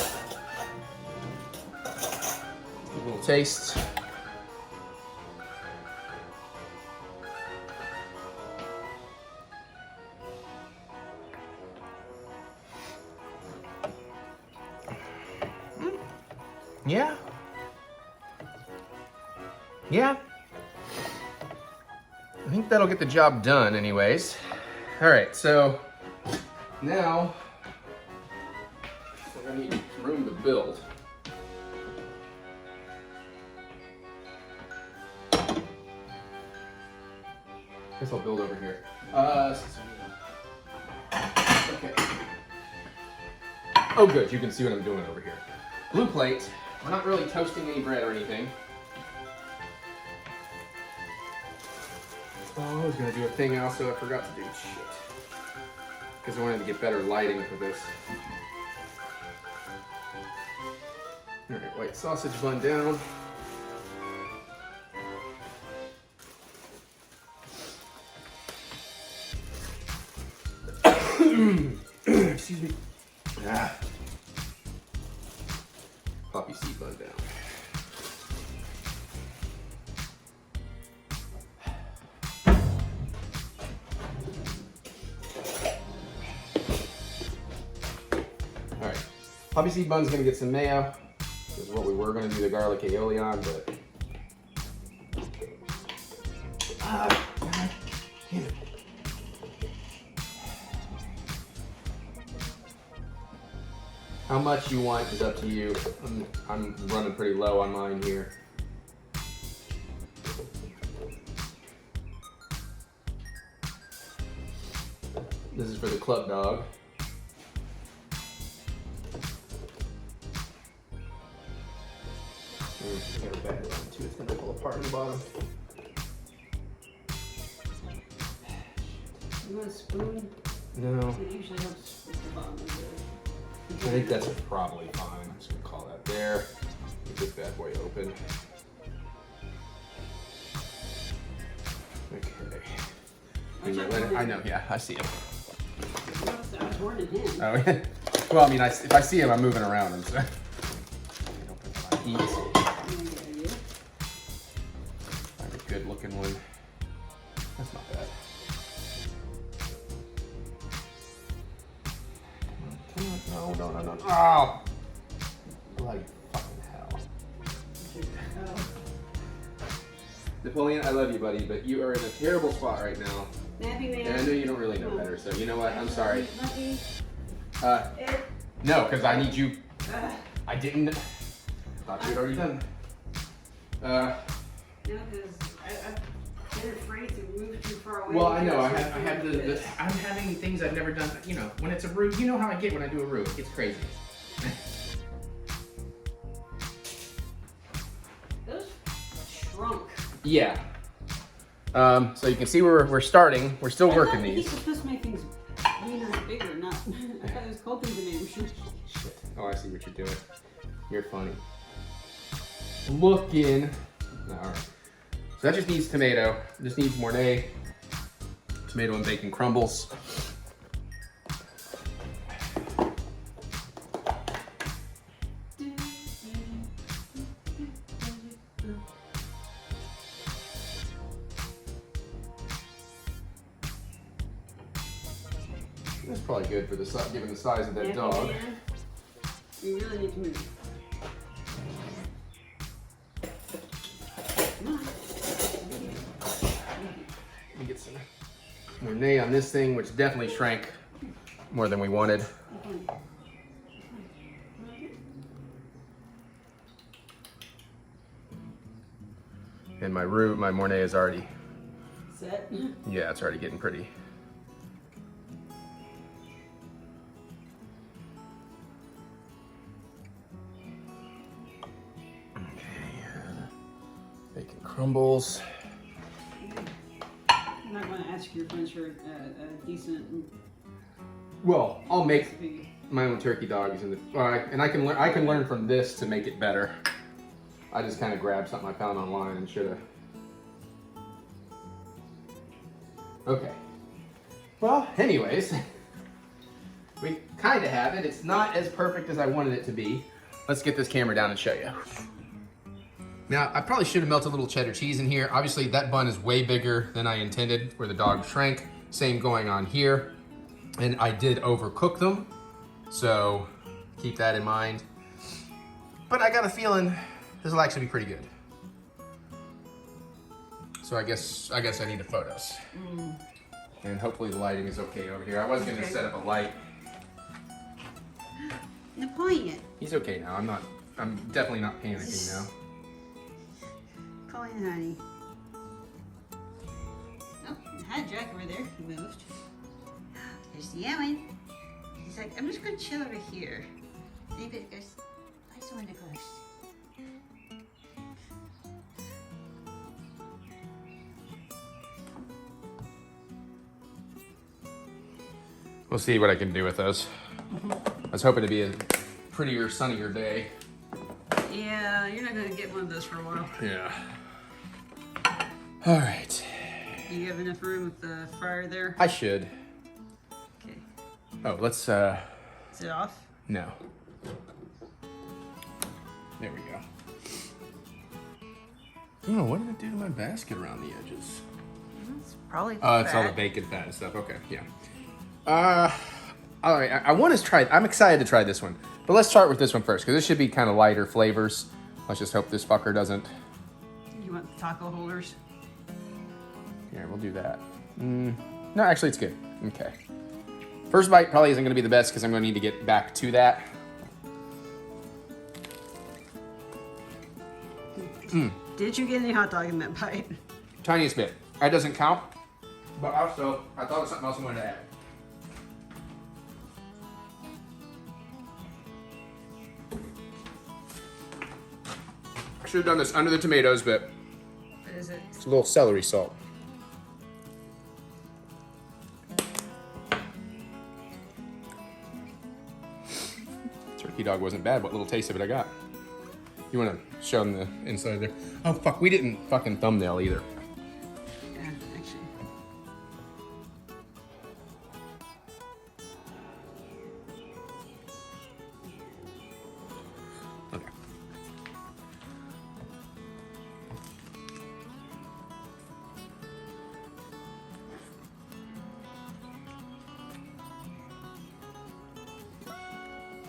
little taste. Yeah. Yeah. I think that'll get the job done anyways. All right, so now we're gonna need room to build. Guess I'll build over here. Okay. Oh good, you can see what I'm doing over here. Blue plate. We're not really toasting any bread or anything. Oh, I was gonna do a thing also I forgot to do. Shit. Because I wanted to get better lighting for this. Alright, white sausage bun down. Excuse me. Ah. Poppy seed bun down. Poppy seed bun's gonna get some mayo. This is what we were gonna do the garlic aioli on, but God damn it. How much you want is up to you. I'm running pretty low on mine here. This is for the club dog. Got a bad one too. It's gonna pull apart in the bottom. You want a spoon? No. It usually helps with the bottom of it. I think that's probably fine. I'm just gonna call that there. Get this bad boy open. Okay. I know. Yeah, I see him. I was warning him. Oh yeah. Well, I mean, if I see him, I'm moving around him. So. Heat. Find a good looking one. That's not bad. No. Oh! Bloody fucking hell. Napoleon, I love you, buddy, but you are in a terrible spot right now. Nappy man. And I know you don't really know better, so you know what? I'm sorry. Let me. No, because I need you. I didn't. Thought you'd already done. No, because I've been afraid to move too far away. Well, I know. I have I'm having things I've never done. You know, when it's a roux, you know how I get when I do a roux. It gets crazy. Those shrunk. Yeah. So you can see we're starting. We're still working these. He's supposed to make things bigger, not. I thought it was cold things to make them shrink. Shit. Oh, I see what you're doing. You're funny. Looking. No, all right. So that just needs tomato. It just needs Mornay tomato and bacon crumbles. That's probably good for the given the size of that dog. You really need to move. Let me get some Mornay on this thing, which definitely shrank more than we wanted. And my Mornay is already Set. Yeah, it's already getting pretty. Bacon crumbles. I'm not going to ask your friends for a decent. Well, I'll make recipe. my own turkey dogs, and I can learn from this to make it better. I just kind of grabbed something I found online and should have. Okay. Well, anyways, we kind of have it. It's not as perfect as I wanted it to be. Let's get this camera down and show you. Now, I probably should have melted a little cheddar cheese in here. Obviously, that bun is way bigger than I intended, where the dog shrank. Same going on here. And I did overcook them, so keep that in mind. But I got a feeling this will actually be pretty good. So I guess I need the photos. And hopefully the lighting is okay over here. I was gonna set up a light. Napoleon. He's okay now. I'm definitely not panicking now. Napoleon, honey. Oh, hi, Jack over there. He moved. There's the Ellen. He's like, I'm just gonna chill over here. David goes, I just want to go. We'll see what I can do with those. I was hoping to be a prettier, sunnier day. Yeah, you're not gonna get one of those for a while. Yeah. All right. You have enough room with the fryer there? I should. Okay. Oh, let's, Is it off? no. There we go. Oh, what did it do to my basket around the edges? It's probably Oh, it's all the bacon fat and stuff. Okay, yeah. All right, I want to try, I'm excited to try this one. But let's start with this one first, because this should be kind of lighter flavors. Let's just hope this fucker doesn't. You want the taco holders? Here, we'll do that. No, actually, it's good. Okay. First bite probably isn't going to be the best, because I'm going to need to get back to that. Did you get any hot dog in that bite? Tiniest bit. That doesn't count. But also, I thought of something else I wanted to add. I should have done this under the tomatoes, but What is it? it's a little celery salt. Turkey dog wasn't bad. What little taste of it I got. You want to show them the inside there? Oh, fuck. We didn't fucking thumbnail either. Yeah, actually. Okay.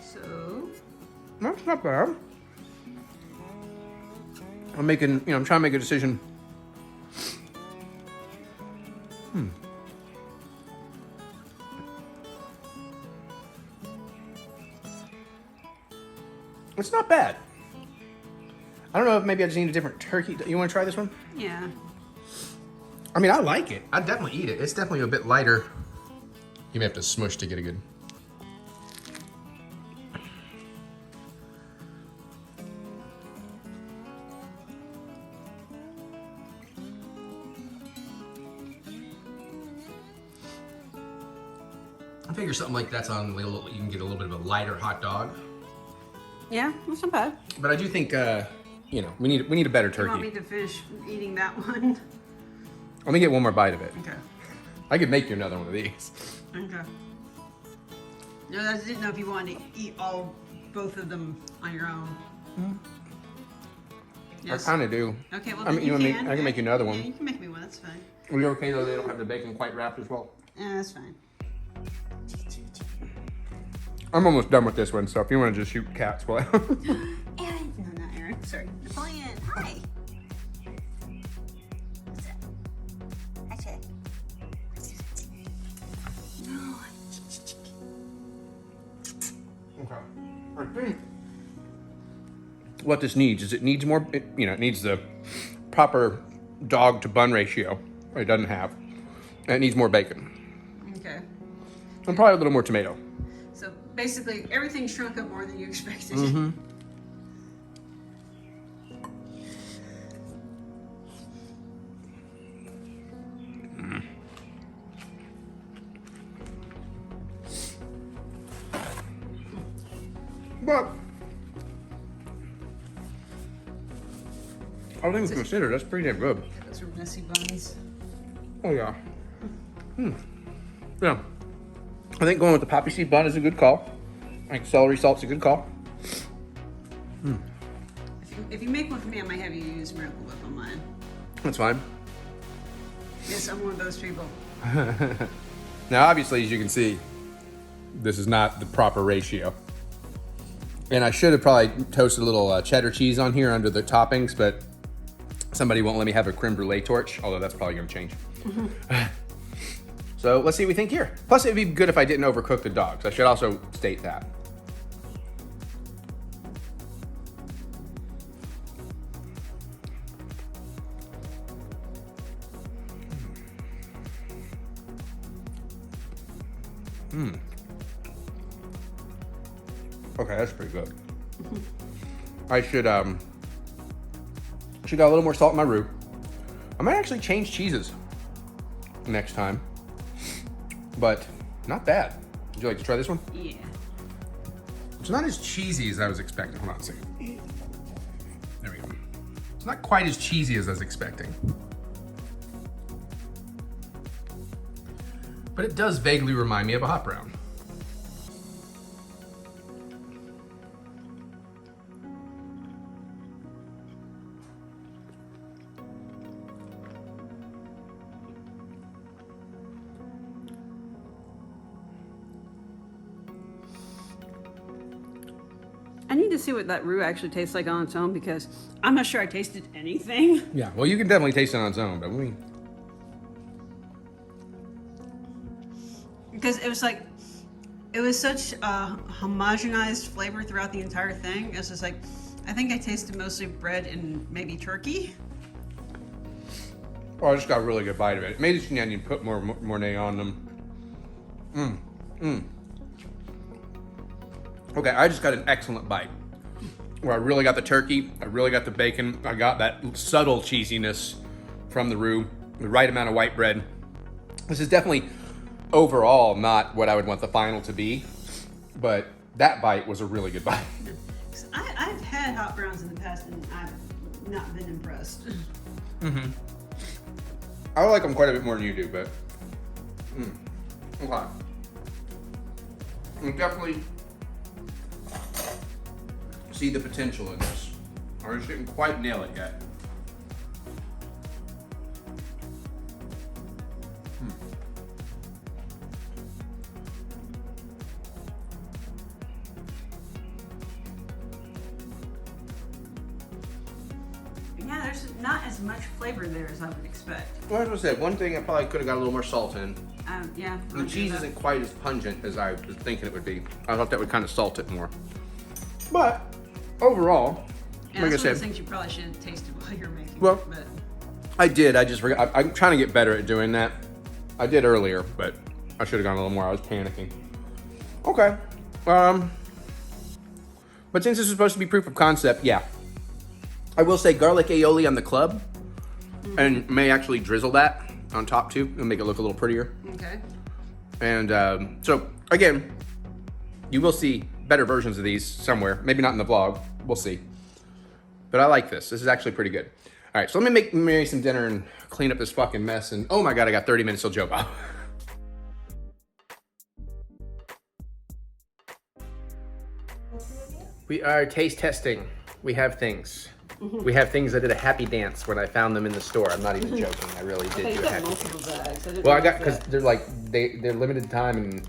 So, That's not bad. I'm trying to make a decision. It's not bad. I don't know if maybe I just need a different turkey. You want to try this one? yeah. I mean, I like it. I'd definitely eat it. It's definitely a bit lighter. You may have to smush to get a good. I figure something like that's on, you can get a little bit of a lighter hot dog. Yeah, that's not bad. But I do think you know, we need a better You want me turkey. to finish eating that one? Let me get one more bite of it. Okay. I could make you another one of these. Okay. No, I just didn't know if you wanted to eat both of them on your own. Yes. I kind of do. Okay, well, I mean, then I can make you another one. Yeah, you can make me one. That's fine. Are you okay though? They don't have the bacon quite wrapped as well. Yeah, that's fine. I'm almost done with this one, so if you want to just shoot cats, well. Aaron, no, not Aaron. Sorry, Napoleon. Hi. What's up? Hi, Chick. No. Okay. I think what this needs is it needs more, it needs the proper dog to bun ratio. It doesn't have. And it needs more bacon. Okay. And probably a little more tomato. So basically, everything shrunk up more than you expected. Mm-hmm. But all things considered, that's pretty damn good. Those are messy buns. Oh yeah. Yeah. I think going with the poppy seed bun is a good call. I think celery salt's a good call. If you make one for me, I might have you use Miracle Whip on mine. That's fine. Yes, I'm one of those people. Now, obviously, as you can see, this is not the proper ratio. And I should have probably toasted a little cheddar cheese on here under the toppings, but somebody won't let me have a creme brulee torch, although that's probably gonna change. So let's see what we think here. Plus, it'd be good if I didn't overcook the dogs. I should also state that. Okay, that's pretty good. I should got a little more salt in my roux. I might actually change cheeses next time, but not bad. Would you like to try this one? Yeah. It's not as cheesy as I was expecting. Hold on a second. There we go. It's not quite as cheesy as I was expecting. But it does vaguely remind me of a hot brown. I need to see what that roux actually tastes like on its own because I'm not sure I tasted anything. Yeah, well, you can definitely taste it on its own, but Because it was such a homogenized flavor throughout the entire thing. It's just like, I think I tasted mostly bread and maybe turkey. Oh, I just got a really good bite of it. Maybe you need to put more Mornay on them. Okay, I just got an excellent bite. Where I really got the turkey, I really got the bacon, I got that subtle cheesiness from the roux, the right amount of white bread. This is definitely overall not what I would want the final to be, but that bite was a really good bite. I've had hot browns in the past and I've not been impressed. I like them quite a bit more than you do, but okay. I definitely see the potential in this. I just didn't quite nail it yet. Yeah, there's not as much flavor there as I would expect. Well, as I said, one thing I probably could have got a little more salt in. Yeah. The cheese isn't quite as pungent as I was thinking it would be. I thought that would kind of salt it more. But overall, Yeah, like I that's one of said, those things you probably should have tasted while you're making Well, it. But I did. I just forgot. I'm trying to get better at doing that. I did earlier, but I should have gone a little more. I was panicking. Okay. But since this is supposed to be proof of concept, yeah. I will say garlic aioli on the club, and may actually drizzle that on top too, and make it look a little prettier. okay. And so again, you will see better versions of these somewhere. Maybe not in the vlog. We'll see. but I like this. This is actually pretty good. All right, so let me make Mary some dinner and clean up this fucking mess. And oh my God, I got 30 minutes till Joe Bob. We are taste testing. We have things. We have things. I did a happy dance when I found them in the store. I'm not even joking. I really did do a happy dance. Multiple bags. Well, I got, because they're like, they're limited time and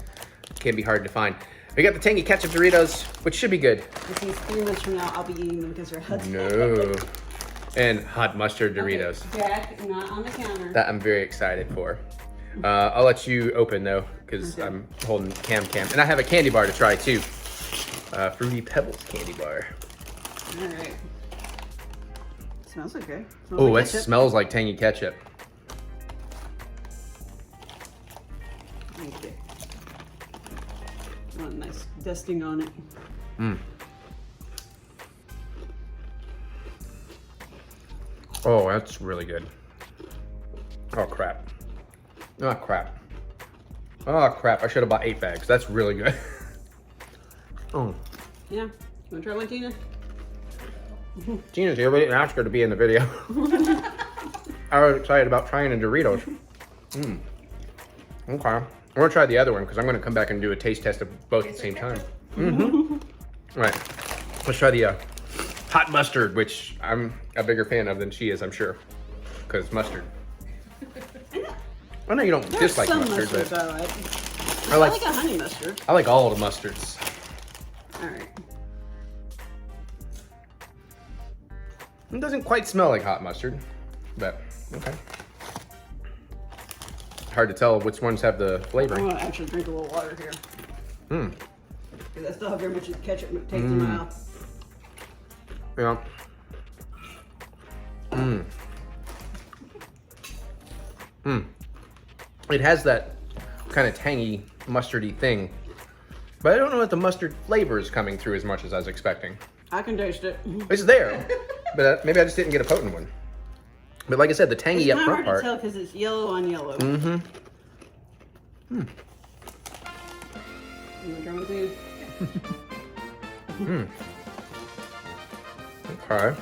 can be hard to find. We got the tangy ketchup Doritos, which should be good. Which means 3 months from now, I'll be eating them because they're hot. No. And hot mustard Doritos. Okay, Jack, not on the counter. That I'm very excited for. I'll let you open though, because I'm holding cam. And I have a candy bar to try too. Fruity Pebbles candy bar. All right. Smells okay. Oh, like it ketchup. smells like tangy ketchup. Thank you. Oh, nice dusting on it. Mm. Oh, that's really good. Oh, crap. Oh, crap. Oh, crap. I should have bought 8 bags. That's really good. Oh. Yeah. You want to try one, Tina? Gina's here. We didn't ask her to be in the video. I was excited about trying the Doritos. Mm. Okay. I'm going to try the other one because I'm going to come back and do a taste test of both at the same time. Mm-hmm. All right. Let's try the hot mustard, which I'm a bigger fan of than she is, I'm sure. Because mustard. I know you don't dislike mustard, but I like a honey mustard. I like all the mustards. All right. It doesn't quite smell like hot mustard, but okay. Hard to tell which ones have the I'm flavoring. going to actually drink a little water here. Hmm. Because I still have very much of the ketchup taste in my mouth. Yeah. Mmm. Mmm. It has that kind of tangy, mustardy thing, but I don't know if the mustard flavor is coming through as much as I was expecting. I can taste it. It's there, but maybe I just didn't get a potent one. But like I said, the tangy up front part. It's hard to tell because it's yellow on yellow. Mm-hmm. Hmm. You want to try one too? Hmm. Okay.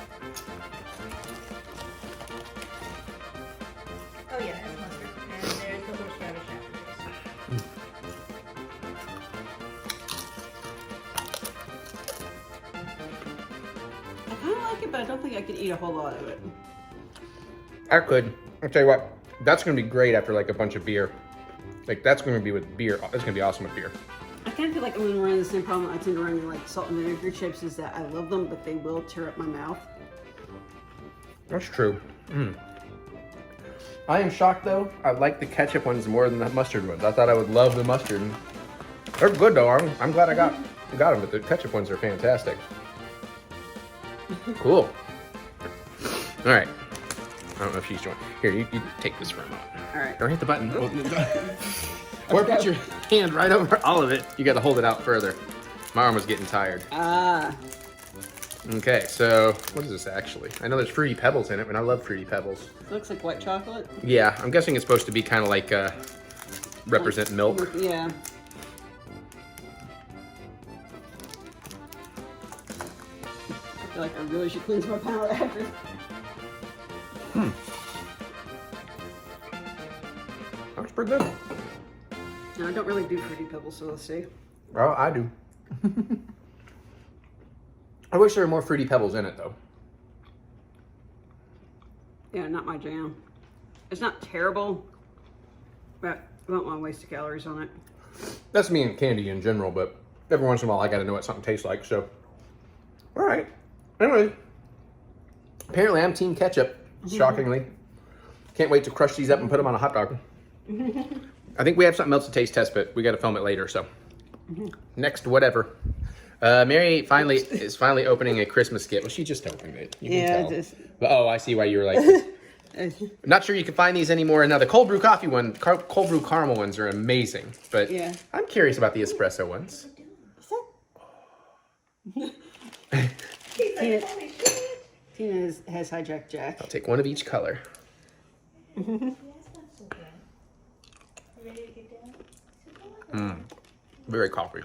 Oh yeah, that's mustard. And there's the horseradish aftertaste. I kind of like it, but I don't think I could eat a whole lot of it. I could. I'll tell you what, that's gonna be great after like a bunch of beer. Like that's gonna be with beer. That's gonna be awesome with beer. I kind of feel like I'm going to run the same problem I tend to run in like salt and vinegar chips, is that I love them, but they will tear up my mouth. That's true. Mm. I am shocked though. I like the ketchup ones more than the mustard ones. I thought I would love the mustard. They're good though. I'm glad I got them, but the ketchup ones are fantastic. Cool. All right. I don't know if she's joining. Here, you take this for a moment. All right. Don't hit the button. Or put your hand right over all of it. You got to hold it out further. My arm was getting tired. Ah. Okay, so what is this actually? I know there's Fruity Pebbles in it, and I love Fruity Pebbles. It looks like white chocolate. Yeah, I'm guessing it's supposed to be kind of like represent milk. Yeah. I feel like I really should cleanse my palate after. Hmm. That's pretty good. No, I don't really do Fruity Pebbles, so let's see. Well, I do. I wish there were more Fruity Pebbles in it, though. Yeah, not my jam. It's not terrible, but I don't want to waste the calories on it. That's me and candy in general, but every once in a while I got to know what something tastes like, so. All right. Anyway, apparently I'm team ketchup, shockingly. Can't wait to crush these up and put them on a hot dog. I think we have something else to taste test, but we got to film it later, so. Next, whatever. Mary is finally opening a Christmas gift. Well, she just opened it. You can tell. But, oh, I see why you were like this. I'm not sure you can find these anymore. Now, the cold brew coffee one, cold brew caramel ones are amazing. But yeah. I'm curious about the espresso ones. Tina has hijacked Jack. I'll take one of each color. Very coffee.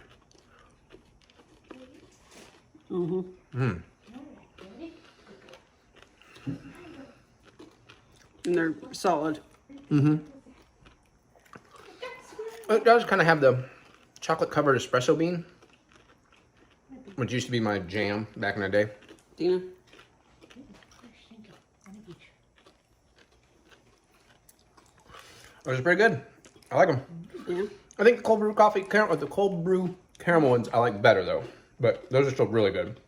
and they're solid. It does kind of have the chocolate covered espresso bean, which used to be my jam back in the day. Dina? It was pretty good. I like them. Yeah. I think the cold brew the cold brew caramel ones I like better though, but those are still really good.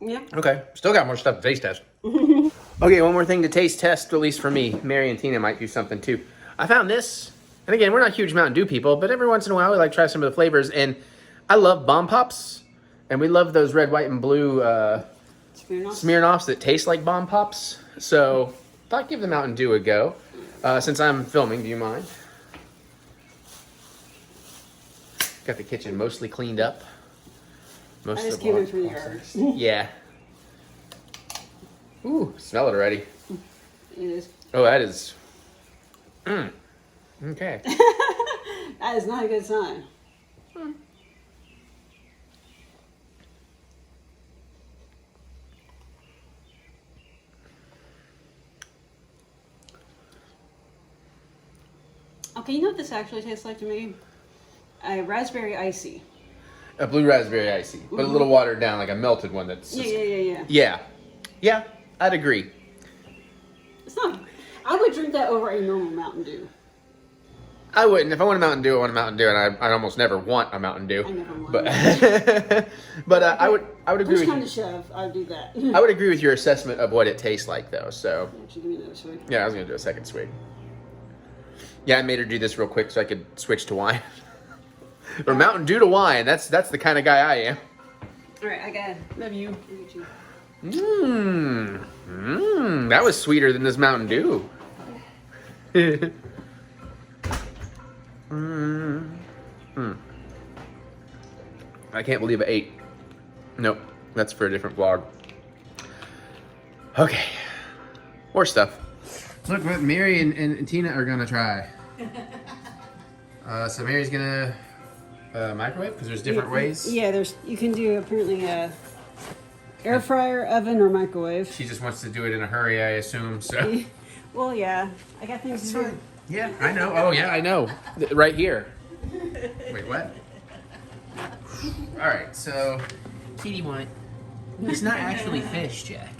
Yeah. Okay, still got more stuff to taste test. Okay, one more thing to taste test, at least for me. Mary and Tina might do something too. I found this, and again, we're not huge Mountain Dew people, but every once in a while we like to try some of the flavors, and I love Bomb Pops, and we love those red, white, and blue Smirnoffs that taste like Bomb Pops. So thought I'd give the Mountain Dew a go. Since I'm filming, do you mind? Got the kitchen mostly cleaned up. I just came in from yours. Yeah. Ooh, smell it already. It is. Oh, that is. Okay. That is not a good sign. Okay, you know what this actually tastes like to me? A raspberry icy. A blue raspberry icy, but a little watered down, like a melted one. That's just... Yeah, I'd agree. It's not. I would drink that over a normal Mountain Dew. I wouldn't. If I want a Mountain Dew, I want a Mountain Dew, and I almost never want a Mountain Dew. I never want. But I would agree Push with come you. to shove, I would do that. I would agree with your assessment of what it tastes like, though. So Actually, give me another swig. yeah, I was gonna do a second swig. Yeah, I made her do this real quick so I could switch to wine. Or Mountain Dew to wine. That's the kind of guy I am. All right, I got love you. Look at you. That was sweeter than this Mountain Dew. I can't believe I ate. Nope, that's for a different vlog. Okay, more stuff. Look what Mary and Tina are gonna try. So Mary's gonna microwave because there's different ways. Yeah, you can do apparently a air fryer, oven, or microwave. She just wants to do it in a hurry, I assume. So. Well, yeah, I got things to do. Yeah, I know. Oh yeah, I know. Right here. Wait, what? All right, so Kitty want. It's not actually fish, Jack.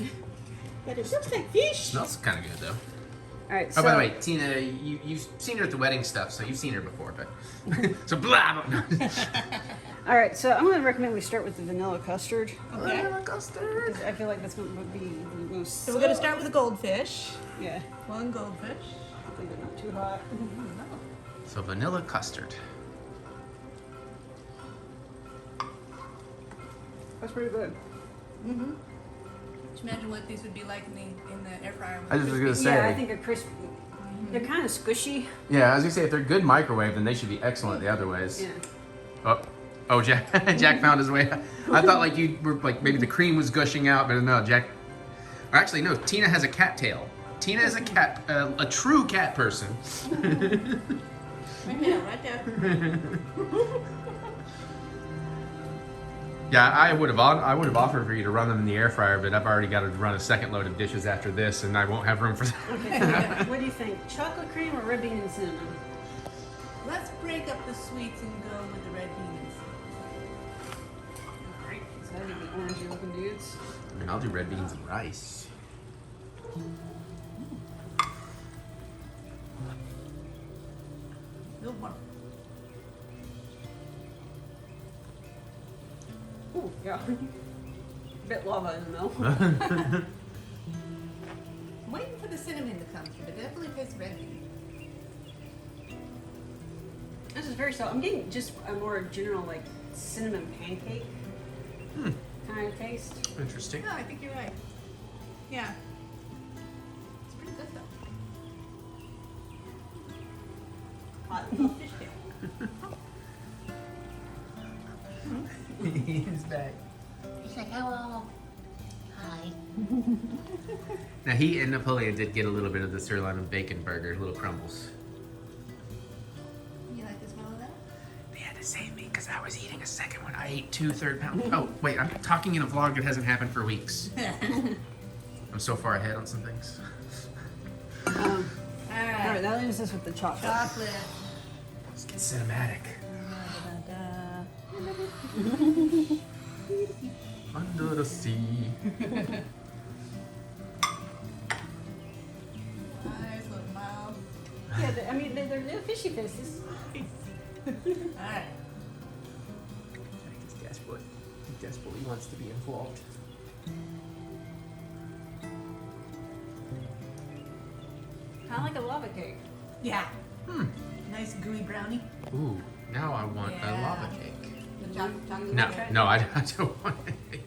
But it looks like fish. Smells kind of good though. All right. Oh, by the way, Tina, you've seen her at the wedding stuff, so you've seen her before, but so blah. All right, so I'm gonna recommend we start with the vanilla custard. Okay. Custard. I feel like that's going to be the most. So we're gonna start with the goldfish. Yeah. One goldfish. I think they're not too hot. So vanilla custard. That's pretty good. Mm-hmm. Just imagine what these would be like in the air fryer. I just was gonna say. Yeah, I think they're crispy. They're kind of squishy. Yeah, I was gonna say if they're good microwave, then they should be excellent the other ways. Yeah. Oh, Jack! Jack found his way. I thought like you were like maybe the cream was gushing out, but no, Jack. Or actually, no. Tina has a cat tail. Tina is a cat, a true cat person. Right there, right there. Yeah, I would have offered for you to run them in the air fryer, but I've already got to run a second load of dishes after this, and I won't have room for that. Okay. What do you think? Chocolate cream or red bean and cinnamon? Let's break up the sweets and go with the red beans. Alright, so I think the orangey looking dudes. I mean, I'll do red beans and rice. No more. Ooh, yeah. Bit lava in the middle. I'm waiting for the cinnamon to come through, but definitely tastes red bean. This is very soft. I'm getting just a more general like cinnamon pancake kind of taste. Interesting. No, I think you're right. Yeah. It's pretty good though. Hot fish tail. He's back. He's like, hello. Hi. Now he and Napoleon did get a little bit of the sirloin and bacon burger, little crumbles. You like the smell of that? They had to save me because I was eating a second one. I ate 2 third pound. Oh wait, I'm talking in a vlog that hasn't happened for weeks. I'm so far ahead on some things. All Alright. right, that leaves us with the chocolate. Chocolate. Let's get cinematic. Under the sea. Nice little mouth. Yeah, I mean, they're little fishy faces. Alright. He's desperate. He desperately wants to be involved. Kind of like a lava cake. Yeah. Nice gooey brownie. Ooh, now I want a Yeah. lava cake. The chocolate. No, Okay. no, I don't want it.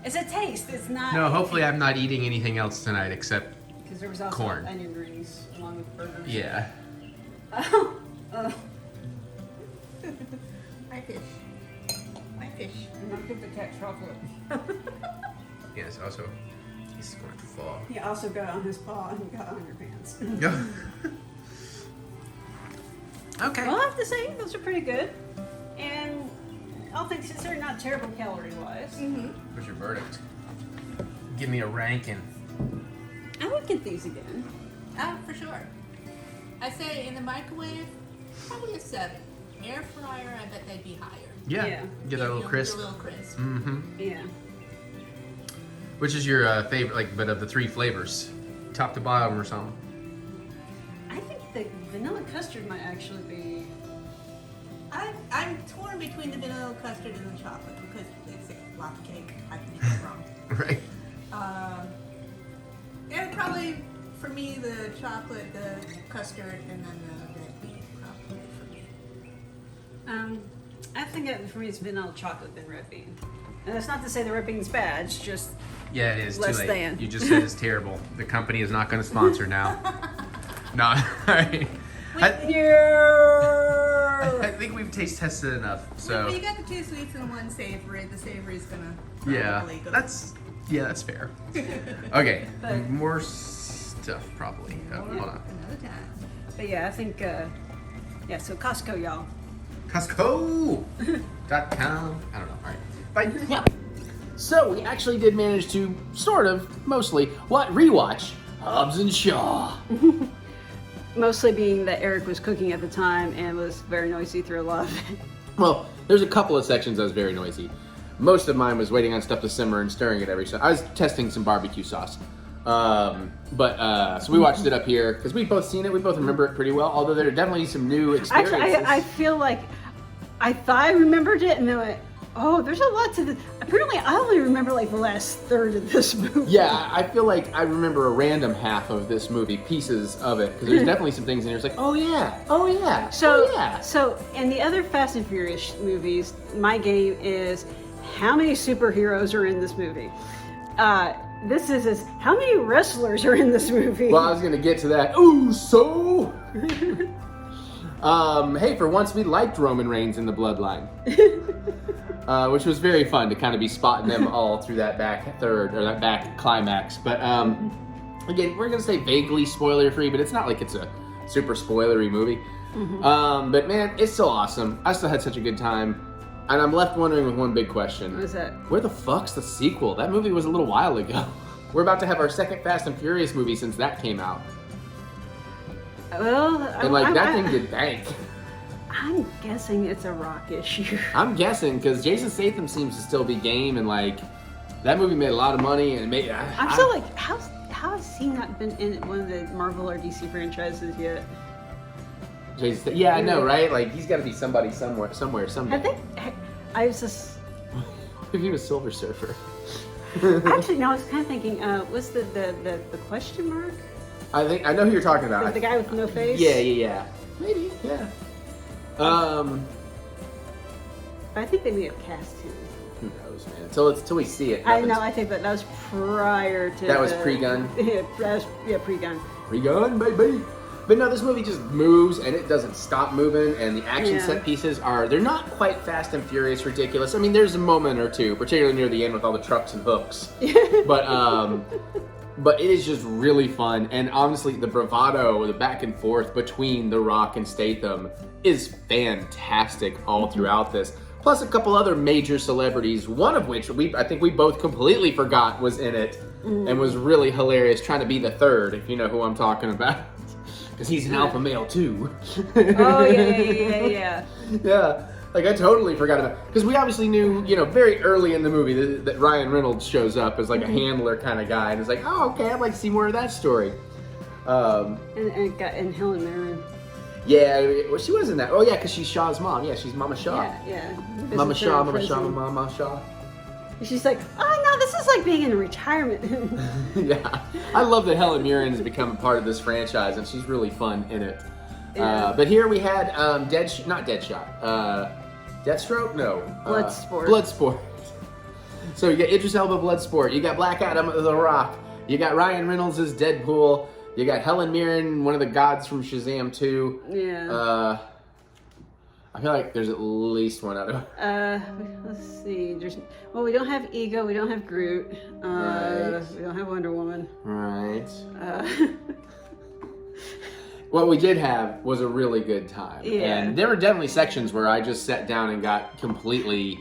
It's a taste. It's not. No, hopefully I'm not eating anything else tonight except, Because there was also corn. onion rings along with burgers. yeah. My fish. My fish. And not give the cat chocolate. Yes, also, he's going to fall. He also got on his paw and got on your pants. Yeah. Okay. Well, I have to say, those are pretty good. And all things considered, not terrible calorie-wise. What's your verdict? Give me a ranking. I would get these again. For sure. I say in the microwave, probably a 7. Air fryer, I bet they'd be higher. Yeah. Yeah. Get that little crisp. A little crisp. Mm-hmm. Yeah. Which is your favorite, like, but of the 3 flavors? Top to bottom or something? I think the vanilla custard might actually be. I'm torn between the vanilla custard and the chocolate because it's a lava cake. I can go wrong. Right. Yeah, probably for me the chocolate, the custard, and then the red bean probably for me. I think for me it's vanilla chocolate than red bean. And that's not to say the red bean's bad. It's just Yeah, it is. Less too late. than. You just said it's terrible. The company is not going to sponsor now. No. I think we've taste tested enough. So Well, you got the 2 sweets and 1 savory. The savory's gonna yeah, probably go. that's fair. Okay, But- more stuff probably. Oh, hold on. Another time. But yeah, I think yeah. So Costco, y'all. Costco.com. I don't know. All right. Bye. So we actually did manage to sort of, mostly, rewatch Hobbs and Shaw. Mostly being that Eric was cooking at the time and was very noisy through a lot of it. Well, there's a couple of sections that was very noisy. Most of mine was waiting on stuff to simmer and stirring it every so. I was testing some barbecue sauce. So we watched it up here because we've both seen it. We both remember it pretty well. Although there are definitely some new experiences. Actually, I feel like I thought I remembered it, and then I went, oh, there's a lot to this. Apparently, I only remember like the last third of this movie. Yeah, I feel like I remember a random half of this movie, pieces of it, because there's definitely some things in here. It's like, oh yeah. So in the other Fast and Furious movies, my game is how many superheroes are in this movie. This is how many wrestlers are in this movie. Well, I was gonna get to that. Ooh, so. Hey, for once we liked Roman Reigns in the Bloodline, which was very fun to kind of be spotting them all through that back third or that back climax. But again, we're gonna say vaguely spoiler free, but it's not like it's a super spoilery movie. But man, it's still awesome. I still had such a good time, and I'm left wondering with one big question: What is that? where the fuck's the sequel? That movie was a little while ago. We're about to have our second Fast and Furious movie since that came out. Well, And that thing did bank. I'm guessing it's a Rock issue. I'm guessing because Jason Statham seems to still be game, and like that movie made a lot of money, and it made. I'm still like, how has he not been in one of the Marvel or DC franchises yet? Yeah, I know, right? Like he's got to be somebody somewhere someday. I think I was just If he was Silver Surfer. actually no, I was kind of thinking, what's the question mark? I know who you're talking about. The guy with no face. Yeah. Maybe, yeah. I think they may have cast him. Who knows, man? Until we see it. I know. I think that was prior to. That was pre-gun? Yeah, pre-gun. Pre-gun, baby. But no, this movie just moves and it doesn't stop moving, and the action Yeah. set pieces they're not quite Fast and Furious ridiculous. I mean, there's a moment or two, particularly near the end with all the trucks and hooks. But it is just really fun, and honestly, the bravado, the back and forth between The Rock and Statham is fantastic all throughout this. Plus a couple other major celebrities, one of which I think we both completely forgot was in it. and was really hilarious trying to be the third, if you know who I'm talking about. Because he's an alpha male too. Oh, yeah. Yeah, like I totally forgot about, because we obviously knew, you know, very early in the movie that Ryan Reynolds shows up as like a handler kind of guy, and it's like, oh, okay, I'd like to see more of that story. And Helen Mirren. Yeah, well, she was in that. Oh yeah, because she's Shaw's mom. Yeah, she's Mama Shaw. Yeah. Mama Shaw. She's like, oh no, this is like being in retirement. Yeah, I love that Helen Mirren has become a part of this franchise, and she's really fun in it. Yeah. But here we had Deathstroke? No. Bloodsport. Bloodsport. So you got Idris Elba, Bloodsport. You got Black Adam, The Rock. You got Ryan Reynolds as Deadpool. You got Helen Mirren, one of the gods from Shazam 2. Yeah. I feel like there's at least one other. Let's see. We don't have Ego. We don't have Groot. Right. We don't have Wonder Woman. Right. What we did have was a really good time. Yeah. And there were definitely sections where I just sat down and got completely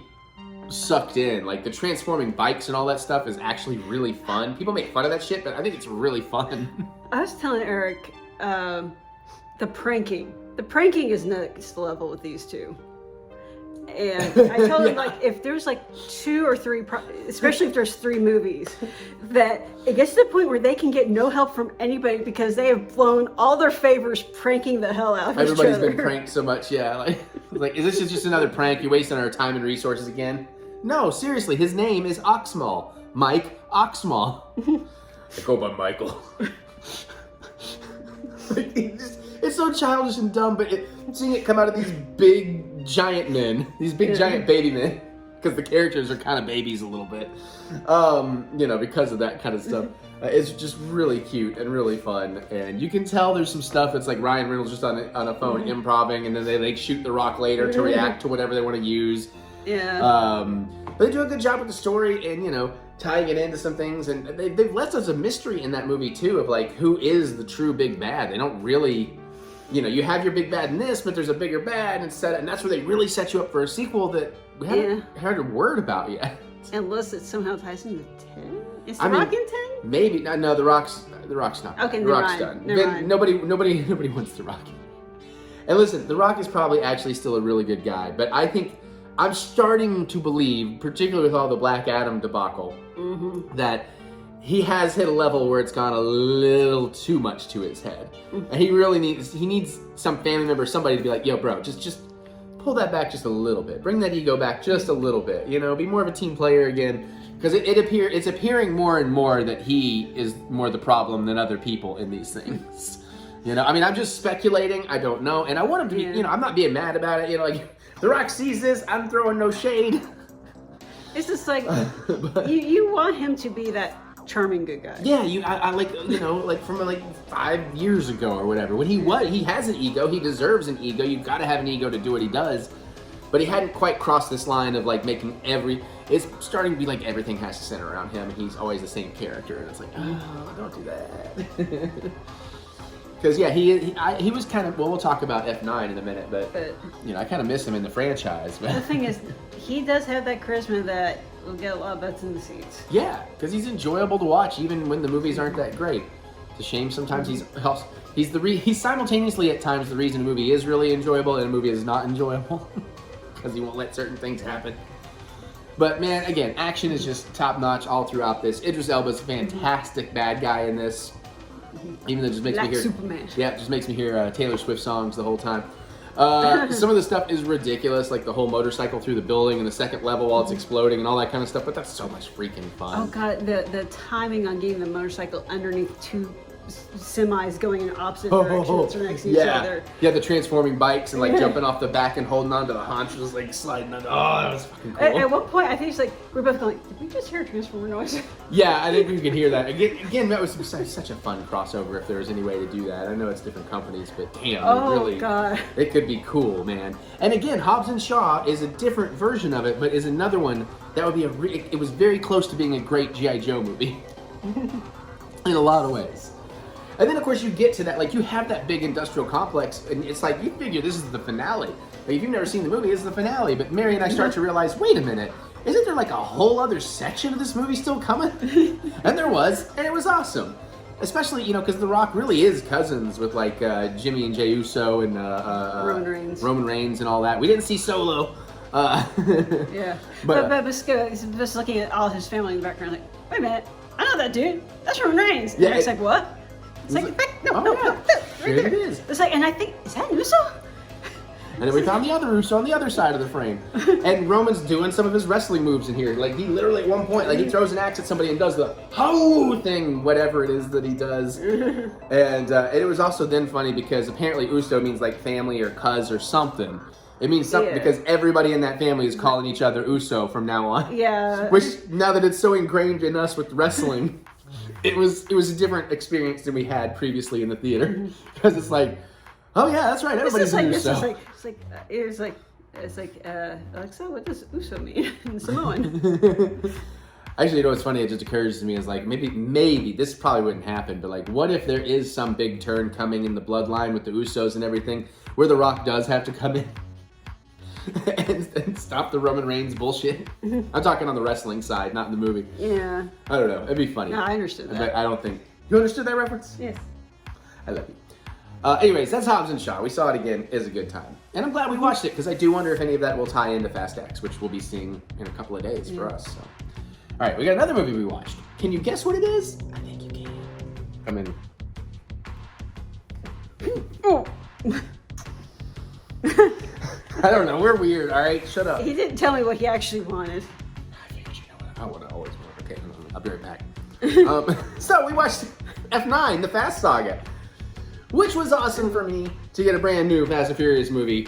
sucked in. Like the transforming bikes and all that stuff is actually really fun. People make fun of that shit, but I think it's really fun. I was telling Eric, the pranking. The pranking is next level with these two. And I told him, like, if there's like 2 or 3, especially if there's 3 movies, that it gets to the point where they can get no help from anybody because they have blown all their favors pranking the hell out of each other. Everybody's been pranked so much, yeah. Like, is this just another prank? You're wasting our time and resources again? No, seriously, his name is Oxmal. Mike Oxmal. I go by Michael. It's so childish and dumb, but seeing it come out of these big giant men, these big giant baby men, because the characters are kind of babies a little bit, you know, because of that kind of stuff. It's just really cute and really fun, and you can tell there's some stuff that's like Ryan Reynolds just on a phone improving, and then they like shoot The Rock later to react to whatever they want to use. Yeah. But they do a good job with the story and, you know, tying it into some things, and they've left us a mystery in that movie too of like who is the true big bad. They don't really, you know, you have your big bad in this, but there's a bigger bad instead, and that's where they really set you up for a sequel that we haven't heard a word about yet. Unless it somehow ties into 10. Is The Rock in 10? Maybe no. The Rock's not. Okay, The Rock's done. Nobody wants The Rock. And listen, The Rock is probably actually still a really good guy, but I think I'm starting to believe, particularly with all the Black Adam debacle, that he has hit a level where it's gone a little too much to his head. And he really needs some family member, somebody to be like, yo, bro, just pull that back just a little bit. Bring that ego back just a little bit. You know, be more of a team player again. Because it's appearing more and more that he is more the problem than other people in these things. You know, I mean, I'm just speculating. I don't know. And I want him to be, you know, I'm not being mad about it. You know, like, The Rock sees this, I'm throwing no shade. It's just like, you want him to be that charming good guy. Yeah, I like, you know, like from like 5 years ago or whatever, when he has an ego, he deserves an ego, you've got to have an ego to do what he does, but he hadn't quite crossed this line of like making it's starting to be like everything has to center around him, and he's always the same character, and it's like, oh, don't do that. Because yeah, he was kind of, well, we'll talk about F9 in a minute, but you know, I kind of miss him in the franchise. But the thing is, he does have that charisma that will get a lot of butts in the seats. Yeah, because he's enjoyable to watch even when the movies aren't that great. It's a shame sometimes he's simultaneously at times the reason a movie is really enjoyable and a movie is not enjoyable because he won't let certain things happen. But man, again, action is just top notch all throughout this. Idris Elba's a fantastic bad guy in this. Even though it just makes me hear Superman. Yeah, it just makes me hear Taylor Swift songs the whole time. Some of the stuff is ridiculous, like the whole motorcycle through the building and the second level while it's exploding and all that kind of stuff, but that's so much freaking fun. Oh god, the timing on getting the motorcycle underneath 2 semis going in opposite directions next to each other. Yeah, the transforming bikes and like jumping off the back and holding onto the haunches, like sliding under. Oh, that was fucking cool. At one point, I think it's like, we're both going, did we just hear a transformer noise? Yeah, I think we could hear that. Again, that was such a fun crossover if there was any way to do that. I know it's different companies, but damn, God. It could be cool, man. And again, Hobbs Shaw is a different version of it, but is another one that would be it was very close to being a great G.I. Joe movie. In a lot of ways. And then, of course, you get to that, like, you have that big industrial complex, and it's like, you figure this is the finale. Like, if you've never seen the movie, it's the finale. But Mary and I start to realize, wait a minute, isn't there like a whole other section of this movie still coming? And there was, and it was awesome. Especially, because The Rock really is cousins with like Jimmy and Jey Uso and Roman Reigns and all that. We didn't see Solo. Yeah. But just looking at all his family in the background, like, wait a minute, I know that dude. That's Roman Reigns. Yeah, and it's like, what? It's like, no, right Here there. it is. It's like, and I think, is that Uso? And then we found the other Uso on the other side of the frame. And Roman's doing some of his wrestling moves in here. Like, he literally at one point, like, he throws an axe at somebody and does the ho thing, whatever it is that he does. And it was also then funny because apparently Uso means like family or cuz or something. It means something because everybody in that family is calling each other Uso from now on. Yeah. Which, now that it's so ingrained in us with wrestling, it was a different experience than we had previously in the theater. Because it's like, oh yeah, that's right. Everybody's an Uso. It's like, Alexa, what does Uso mean in Samoan? Actually, what's funny? It just occurs to me is like maybe this probably wouldn't happen, but like, what if there is some big turn coming in the bloodline with the Usos and everything, where The Rock does have to come in and stop the Roman Reigns bullshit? I'm talking on the wrestling side, not in the movie. Yeah. I don't know. It'd be funny. No, I understood that. But I don't think you understood that reference. Yes. I love you. Anyways, that's Hobbs Shaw. We saw it again. It was a good time. And I'm glad we watched it because I do wonder if any of that will tie into Fast X, which we'll be seeing in a couple of days for us. So. All right, we got another movie we watched. Can you guess what it is? I think you can. Come in. Oh. I don't know. We're weird. All right, shut up. He didn't tell me what he actually wanted. I figured you know what I want to always want. Okay, I'll be right back. So we watched F9, the Fast Saga, which was awesome for me to get a brand new Fast and Furious movie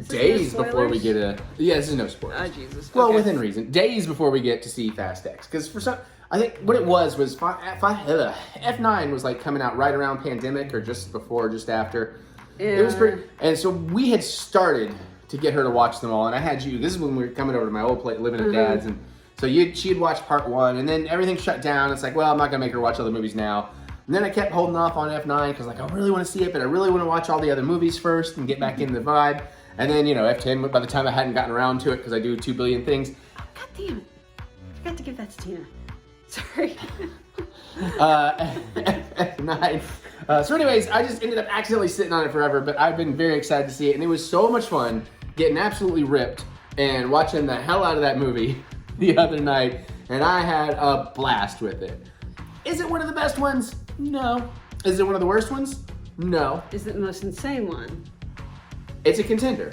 days before we get a... Yeah, this is no spoilers. Oh, Jesus. Well, Okay. within reason. Days before we get to see Fast X. Because for some... I think what it was F9 was like coming out right around pandemic or just before, just after. Yeah. It was pretty... And so we had started to get her to watch them all. And I had you... This is when we were coming over to my old place, living at Dad's. And so she had watched part 1. And then everything shut down. It's like, well, I'm not going to make her watch other movies now. And then I kept holding off on F9 because like I really want to see it, but I really want to watch all the other movies first and get back into the vibe. And then, F10, by the time I hadn't gotten around to it because I do 2 billion things. God damn it. I forgot to give that to Tina. Sorry. F9. So anyways, I just ended up accidentally sitting on it forever, but I've been very excited to see it. And it was so much fun getting absolutely ripped and watching the hell out of that movie the other night. And I had a blast with it. Is it one of the best ones? No. Is it one of the worst ones? No. Is it the most insane one? It's a contender.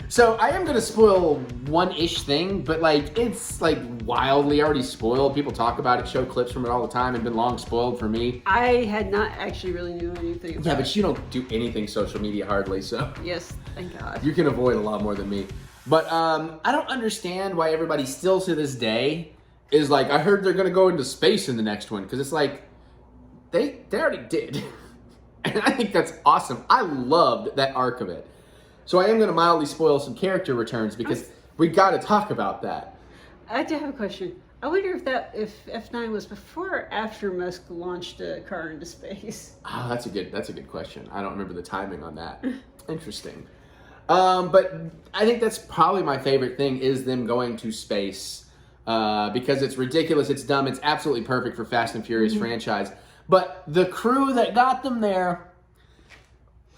So I am going to spoil one-ish thing, but like it's like wildly already spoiled. People talk about it, show clips from it all the time, and been long spoiled for me. I had not actually really knew anything about Yeah, but you don't do anything social media hardly, so Yes, thank God. you can avoid a lot more than me. But I don't understand why everybody still to this day is like, I heard they're going to go into space in the next one, because it's like, they already did. And I think that's awesome. I loved that arc of it. So I am going to mildly spoil some character returns, because we got to talk about that. I do have a question. I wonder if F9 was before or after Musk launched a car into space. Oh, that's a good question. I don't remember the timing on that. Interesting. But I think that's probably my favorite thing is them going to space. Because it's ridiculous, it's dumb, it's absolutely perfect for Fast and Furious franchise. But the crew that got them there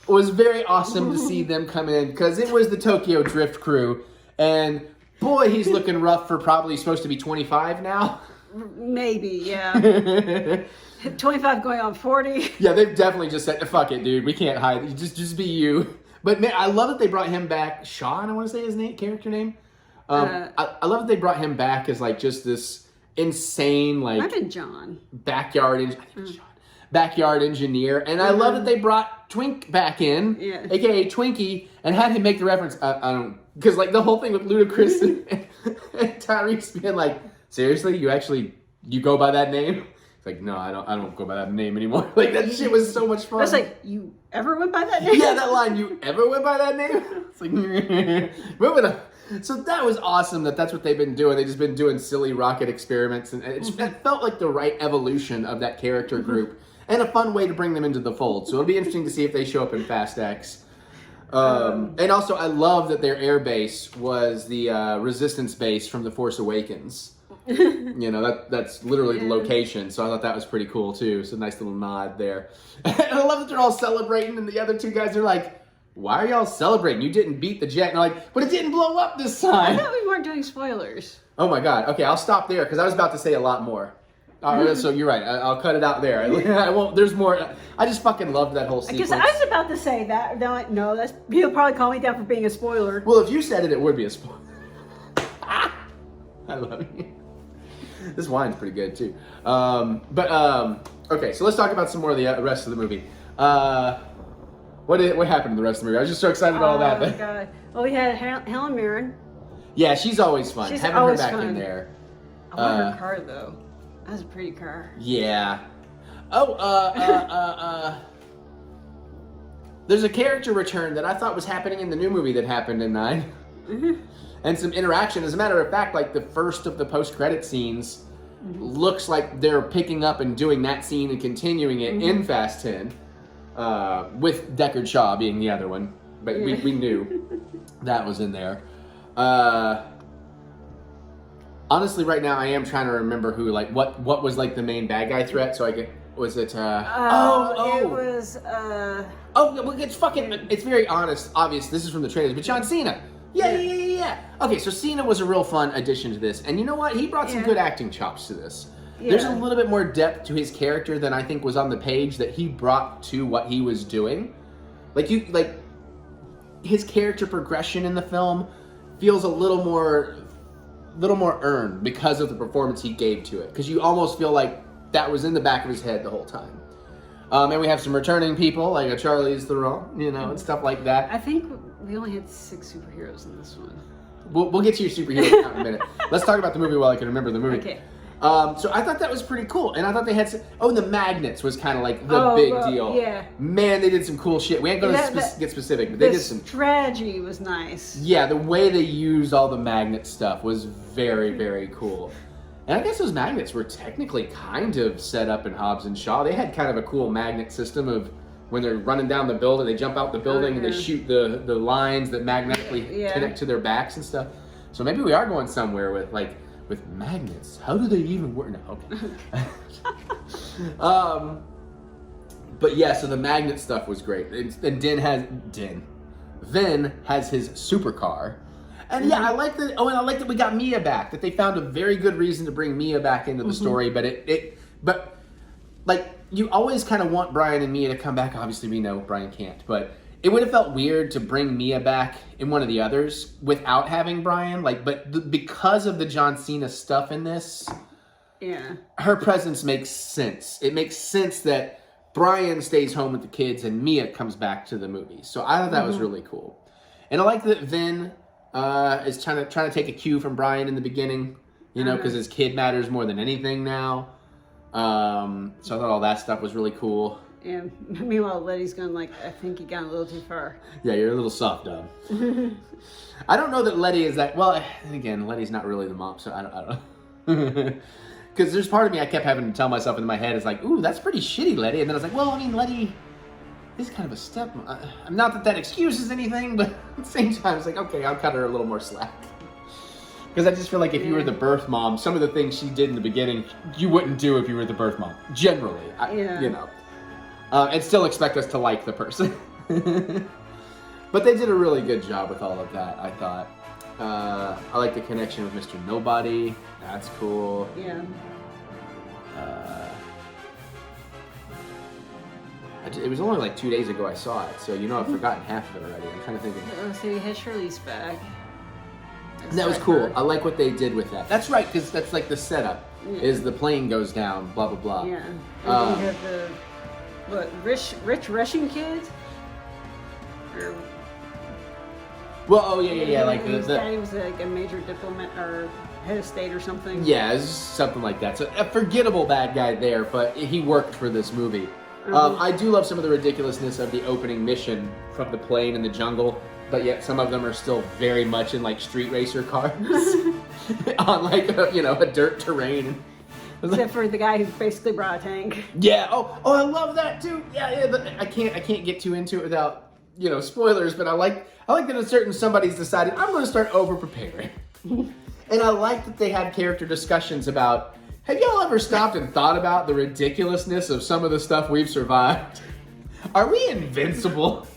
was very awesome to see them come in, because it was the Tokyo Drift crew, and boy, he's looking rough for probably supposed to be 25 now. Maybe, yeah. 25 going on 40. Yeah, they've definitely just said, fuck it, dude, we can't hide, just be you. But man, I love that they brought him back, Sean, I want to say his character name. I love that they brought him back as like just this insane like I've been John. backyard engineer, and I love that they brought Twink back in, aka Twinkie, and had him make the reference. I don't, because like the whole thing with Ludacris and Tyrese being like, seriously, you go by that name? It's like, no, I don't go by that name anymore. Like that shit was so much fun. I was like, you ever went by that name? Yeah, that line, you ever went by that name? It's like, moving on. So that was awesome that's what they've been doing. They've just been doing silly rocket experiments, and it felt like the right evolution of that character group and a fun way to bring them into the fold. So it'll be interesting to see if they show up in Fast X. And also, I love that their air base was the resistance base from The Force Awakens. You know, that's literally the location, so I thought that was pretty cool too. So nice little nod there. And I love that they're all celebrating, and the other two guys are like, "Why are y'all celebrating? You didn't beat the jet." And they're like, "But it didn't blow up this time." I thought we weren't doing spoilers. Oh my god. Okay, I'll stop there because I was about to say a lot more. So you're right. I'll cut it out there. I won't. There's more. I just fucking loved that whole sequence. Because I was about to say that. No, that's he'll probably call me down for being a spoiler. Well, if you said it, it would be a spoiler. I love you. This wine's pretty good too. Okay, so let's talk about some more of the rest of the movie. What happened in the rest of the movie? I was just so excited about all that. Oh my god. Well, we had Helen Mirren. Yeah, she's always fun. She's Having always her back fun. in there. I want her car though. That was a pretty car. Yeah. Oh, there's a character return that I thought was happening in the new movie that happened in 9. And some interaction. As a matter of fact, like the first of the post-credit scenes looks like they're picking up and doing that scene and continuing it in Fast 10, with Deckard Shaw being the other one. But we knew that was in there. Honestly, right now I am trying to remember who, like, what was like the main bad guy threat. So it was. It was. Well, it's very honest, obvious. This is from the trailers, but John Cena. Yeah. Okay, so Cena was a real fun addition to this, and you know what? He brought some good acting chops to this. Yeah. There's a little bit more depth to his character than I think was on the page that he brought to what he was doing. Like his character progression in the film feels a little more earned because of the performance he gave to it. Because you almost feel like that was in the back of his head the whole time. And we have some returning people, like a Charlize Theron, and stuff like that. I think we only had 6 superheroes in this one. We'll get to your superhero count in a minute. Let's talk about the movie while I can remember the movie. Okay. So I thought that was pretty cool, and I thought they had the magnets was kind of like the big deal. Yeah. Man, they did some cool shit. We ain't going to get specific, but they did some. The strategy was nice. Yeah, the way they used all the magnet stuff was very, very cool. And I guess those magnets were technically kind of set up in Hobbs and Shaw. They had kind of a cool magnet system of when they're running down the building, they jump out the building and they shoot the lines that magnetically connect to their backs and stuff. So maybe we are going somewhere with magnets. How do they even work? No, okay. But yeah, so the magnet stuff was great. And Vin has his supercar. And yeah, I like that. Oh, and I like that we got Mia back. That they found a very good reason to bring Mia back into the story. But you always kind of want Brian and Mia to come back. Obviously, we know Brian can't. But it would have felt weird to bring Mia back in one of the others without having Brian. Because of the John Cena stuff in this, her presence makes sense. It makes sense that Brian stays home with the kids and Mia comes back to the movie. So I thought that was really cool. And I like that Vin is trying to take a cue from Brian in the beginning, because his kid matters more than anything now. So I thought all that stuff was really cool. And meanwhile, Letty's going I think he got a little too far. Yeah, you're a little soft, Dom. I don't know that Letty is that. Well, again, Letty's not really the mom, so I don't know. Because there's part of me I kept having to tell myself in my head, it's like, ooh, that's pretty shitty, Letty. And then I was like, well, I mean, Letty is kind of a step. Not that excuses anything, but at the same time, it's like, okay, I'll cut her a little more slack. Because I just feel like if you were the birth mom, some of the things she did in the beginning, you wouldn't do if you were the birth mom. Generally, and still expect us to like the person. But they did a really good job with all of that, I thought. I like the connection with Mr. Nobody. That's cool. Yeah. It was only 2 days ago I saw it, so I've forgotten half of it already. I'm trying to think of. So you had Shirley's back. And that was cool. I like what they did with that. That's right, because that's the setup. Is the plane goes down, blah blah blah. Yeah. And you have the rich Russian kids. Well, his daddy was a major diplomat or head of state or something. Yeah, it's something like that. So a forgettable bad guy there, but he worked for this movie. I do love some of the ridiculousness of the opening mission from the plane in the jungle, but yet some of them are still very much in street racer cars on a dirt terrain. Except for the guy who basically brought a tank. Yeah. Oh, I love that too. Yeah. But I can't get too into it without you know, spoilers, but I like that a certain somebody's decided, I'm going to start over-preparing. And I like that they have character discussions about, have y'all ever stopped and thought about the ridiculousness of some of the stuff we've survived? Are we invincible?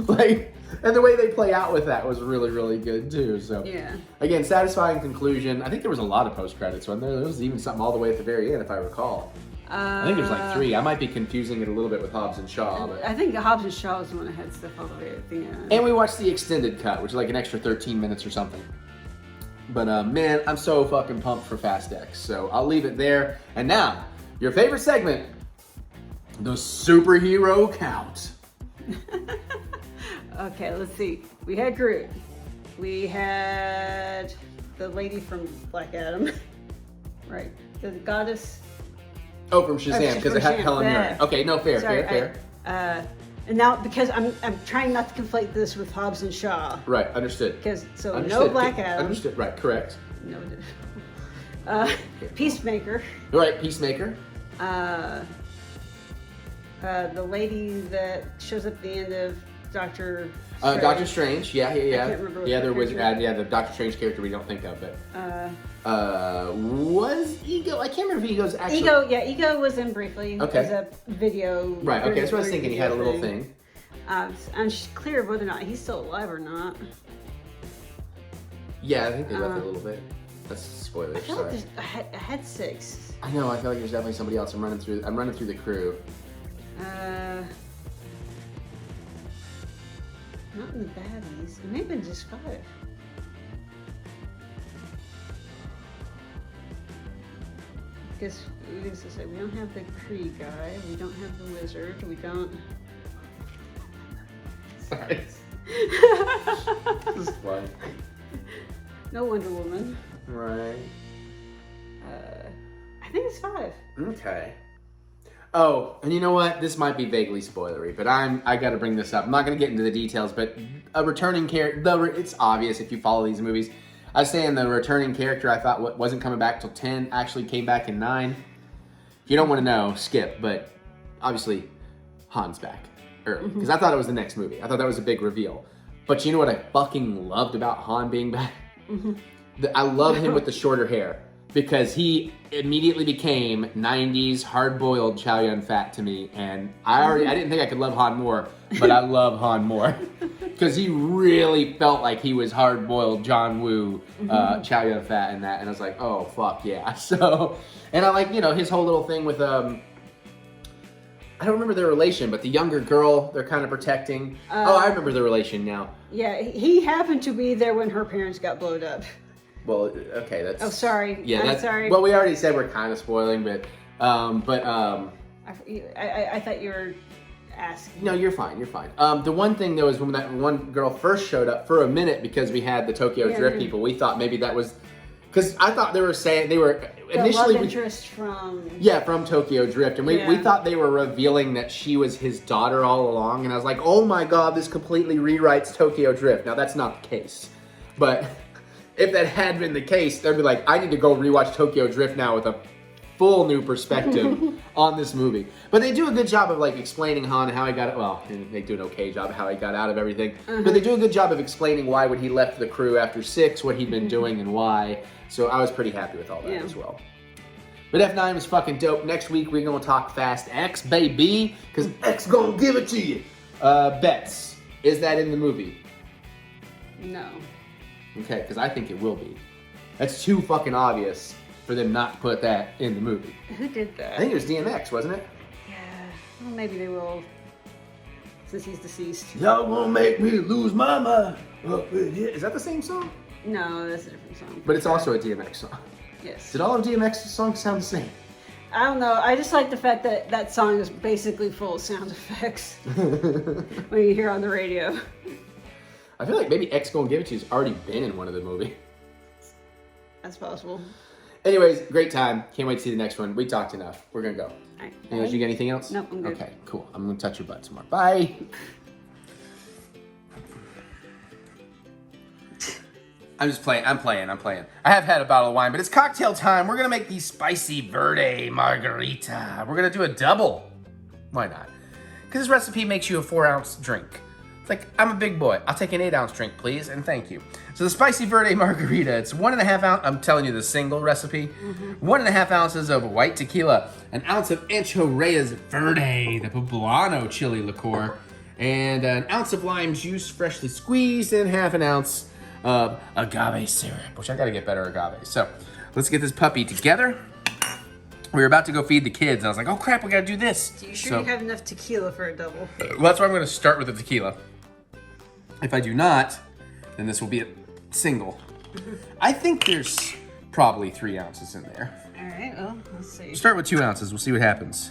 Like, and the way they play out with that was really, really good too. So, Yeah. Again, satisfying conclusion. I think there was a lot of post-credits, wasn't there? There was even something all the way at the very end, if I recall. I think there's like 3. I might be confusing it a little bit with Hobbs and Shaw. But... I think Hobbs and Shaw was the one that had stuff all the way at the end. And we watched the extended cut, which is like an extra 13 minutes or something. But man, I'm so fucking pumped for Fast X. So I'll leave it there. And now, your favorite segment, the superhero count. Okay, let's see. We had Groot. We had the lady from Black Adam. Right. The goddess. Oh, from Shazam, because it had Helen Mirren. Mirren. Okay, no, fair. And now, because I'm trying not to conflate this with Hobbs and Shaw. Right, understood. Because, so Understood. no Black Adam. Understood, right, correct. No. Peacemaker. Right, Peacemaker. The lady that shows up at the end of Doctor Doctor Strange, yeah. I can't remember what there was, character. the Doctor Strange character we don't think of, but was Ego? I can't remember if Ego's actually. Ego was in briefly. Okay. As a video. Right. Okay, that's what I was thinking. He had a little thing. Unclear whether or not he's still alive or not. Yeah, I think they left it a little bit. That's spoilers. I feel Sorry. like I had 6. I know. I feel like there's definitely somebody else. I'm running through the crew. Not in the baddies. It may have been just 5. Because we don't have the Kree guy, we don't have the wizard, we don't. Sorry. This is fun. No Wonder Woman. Right. I think it's 5. Okay. Oh, and you know what? This might be vaguely spoilery, but I got to bring this up. I'm not going to get into the details, but a returning character. It's obvious if you follow these movies. I was saying the returning character I thought wasn't coming back till 10 actually came back in 9. If you don't want to know, skip. But obviously, Han's back early because I thought it was the next movie. I thought that was a big reveal. But you know what I fucking loved about Han being back? I love him with the shorter hair. Because he immediately became 90s hard-boiled Chow Yun-Fat to me, and I didn't think I could love Han more, but I love Han more. Because he really felt like he was hard-boiled John Woo, Chow Yun-Fat in that, and I was like, oh, fuck yeah. So, and I like, his whole little thing with, I don't remember their relation, but the younger girl they're kind of protecting. I remember the relation now. Yeah, he happened to be there when her parents got blowed up. Well, okay, that's... Oh, sorry. Yeah, I'm sorry. Well, we already said we're kind of spoiling, but... I thought you were asking. No, you're fine, you're fine. The one thing, though, is when that one girl first showed up, for a minute, because we had the Tokyo Drift people, we thought maybe that was... Because I thought they were saying... They were initially... The love interest from... Yeah, from Tokyo Drift. And we thought they were revealing that she was his daughter all along. And I was like, oh my god, this completely rewrites Tokyo Drift. Now, that's not the case. But... If that had been the case, they'd be like, I need to go rewatch Tokyo Drift now with a full new perspective on this movie. But they do a good job of like explaining Han, how he got, well, they do an okay job of how he got out of everything. But they do a good job of explaining why when he left the crew after 6, what he'd been doing and why. So I was pretty happy with all that as well. But F9 was fucking dope. Next week, we're going to talk Fast X, baby. Because X going to give it to you. Bets. Is that in the movie? No. Okay, because I think it will be. That's too fucking obvious for them not to put that in the movie. Who did that? I think it was DMX, wasn't it? Yeah. Well, maybe they will, since he's deceased. Y'all gonna make me lose my mind. Is that the same song? No, that's a different song. But it's also a DMX song. Yes. Did all of DMX's songs sound the same? I don't know. I just like the fact that that song is basically full of sound effects when you hear on the radio. I feel like maybe X Gonna Give It To You's already been in one of the movies. That's possible. Anyways, great time. Can't wait to see the next one. We talked enough. We're gonna go. All right. Anyways, you got anything else? Nope, I'm good. Okay, cool. I'm gonna touch your butt some more. Bye. I'm just playing. I'm playing. I have had a bottle of wine, but it's cocktail time. We're gonna make the Spicy Verde Margarita. We're gonna do a double. Why not? because this recipe makes you a 4-ounce drink. It's like, I'm a big boy. I'll take an 8-ounce drink, please, and thank you. So the Spicy Verde Margarita, it's 1.5 ounce, I'm telling you the single recipe, 1.5 ounces of white tequila, an ounce of Ancho Reyes Verde, the poblano chili liqueur, and an ounce of lime juice freshly squeezed, and half an ounce of agave syrup, which I gotta get better agave. So let's get this puppy together. We were about to go feed the kids, and I was like, oh crap, we gotta do this. You sure you have enough tequila for a double? Well, that's why I'm gonna start with the tequila. If I do not, then this will be a single. I think there's probably 3 ounces in there. All right, well, let's see. Start with 2 ounces, we'll see what happens.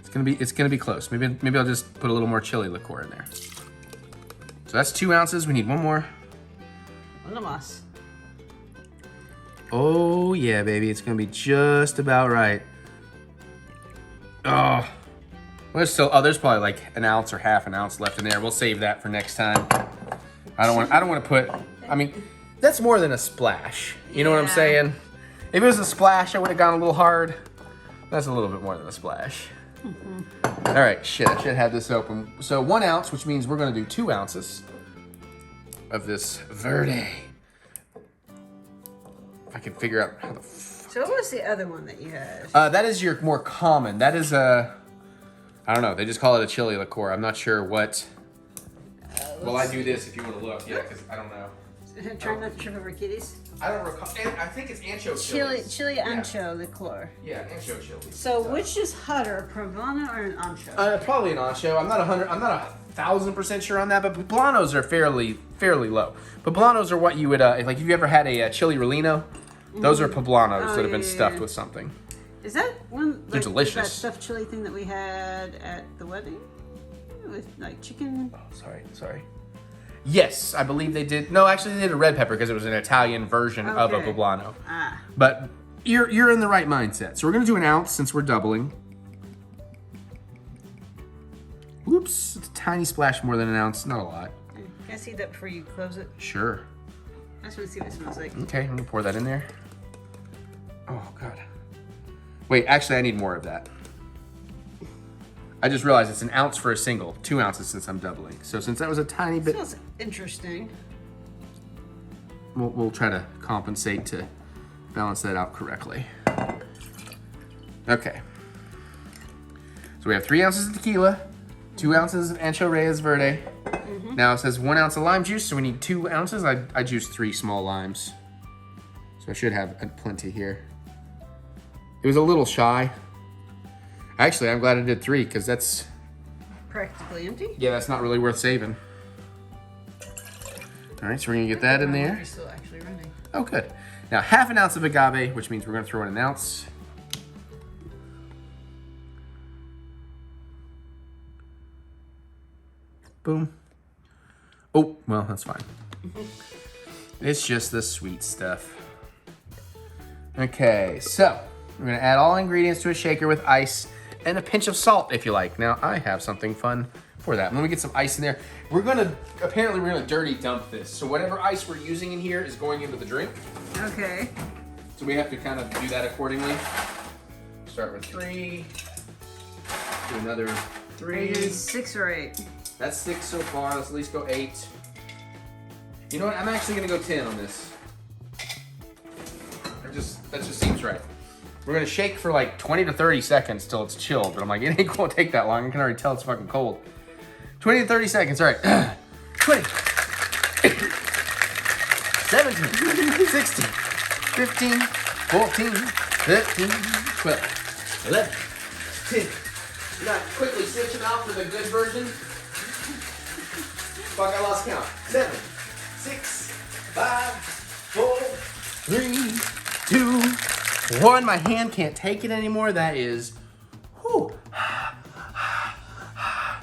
It's gonna be close. Maybe I'll just put a little more chili liqueur in there. So that's 2 ounces, we need one more. Una más. Oh yeah, baby, it's gonna be just about right. Oh, there's probably like an ounce or half an ounce left in there. We'll save that for next time. I don't want to put. I mean, that's more than a splash. You know what I'm saying? If it was a splash, I would have gone a little hard. That's a little bit more than a splash. All right, shit, I should have this open. So 1 ounce, which means we're gonna do 2 ounces of this Verde. If I can figure out how the. So what was the other one that you had? That is your more common. That is I don't know. They just call it a chili liqueur. I'm not sure what. Well, I do this if you want to look. Yeah, because I don't know. Try not to trip over kitties. I don't recall. I think it's ancho chili. Chili ancho liqueur. Yeah, ancho chili. So which is hotter, Poblano or an ancho? Probably an ancho. I'm not 1,000% sure on that, but poblanos are fairly low. Poblanos are what you would like. If you ever had a chili relleno, those are poblanos that have been stuffed with something. Is that one? They're delicious. That stuffed chili thing that we had at the wedding with like chicken. Oh, sorry. Yes, I believe they did. No, actually, they did a red pepper because it was an Italian version of a poblano. Ah. But you're in the right mindset. So we're gonna do an ounce since we're doubling. Oops, it's a tiny splash more than an ounce, not a lot. Can I see that before you close it? Sure. I just want to see what it smells like. Okay, I'm gonna pour that in there. Oh God. Wait, actually, I need more of that. I just realized it's an ounce for a single, 2 ounces since I'm doubling. So since that was a tiny bit, Smells interesting. we'll try to compensate to balance that out correctly. Okay. So we have 3 ounces of tequila, 2 ounces of Ancho Reyes Verde. Now it says 1 ounce of lime juice, so we need 2 ounces. I juiced 3 small limes. So I should have plenty here. It was a little shy. Actually, I'm glad I did 3 because that's Practically empty. yeah, that's not really worth saving. All right, so we're gonna get that in there. It's still actually running. Oh, good. Now half an ounce of agave, which means we're gonna throw in an ounce. Boom. Oh, well, that's fine. It's just the sweet stuff. Okay, so we're gonna add all ingredients to a shaker with ice and a pinch of salt if you like. Now I have something fun for that. Let me get some ice in there. Apparently we're gonna dirty dump this. So whatever ice we're using in here is going into the drink. Okay. So we have to kind of do that accordingly. Start with 3, do another 3. 6 or 8. That's 6 so far, let's at least go 8. You know what, I'm actually gonna go 10 on this. That just seems right. We're gonna shake for like 20 to 30 seconds till it's chilled, but I'm like, it ain't gonna take that long. I can already tell it's fucking cold. 20 to 30 seconds, all right. 20, 17, 16, 15, 14, 13, 12, 11, 10. You gotta quickly switch it out for the good version. Fuck, I lost count. 7, 6, 5, 4, 3, 2, 1. My hand can't take it anymore. That is, whew.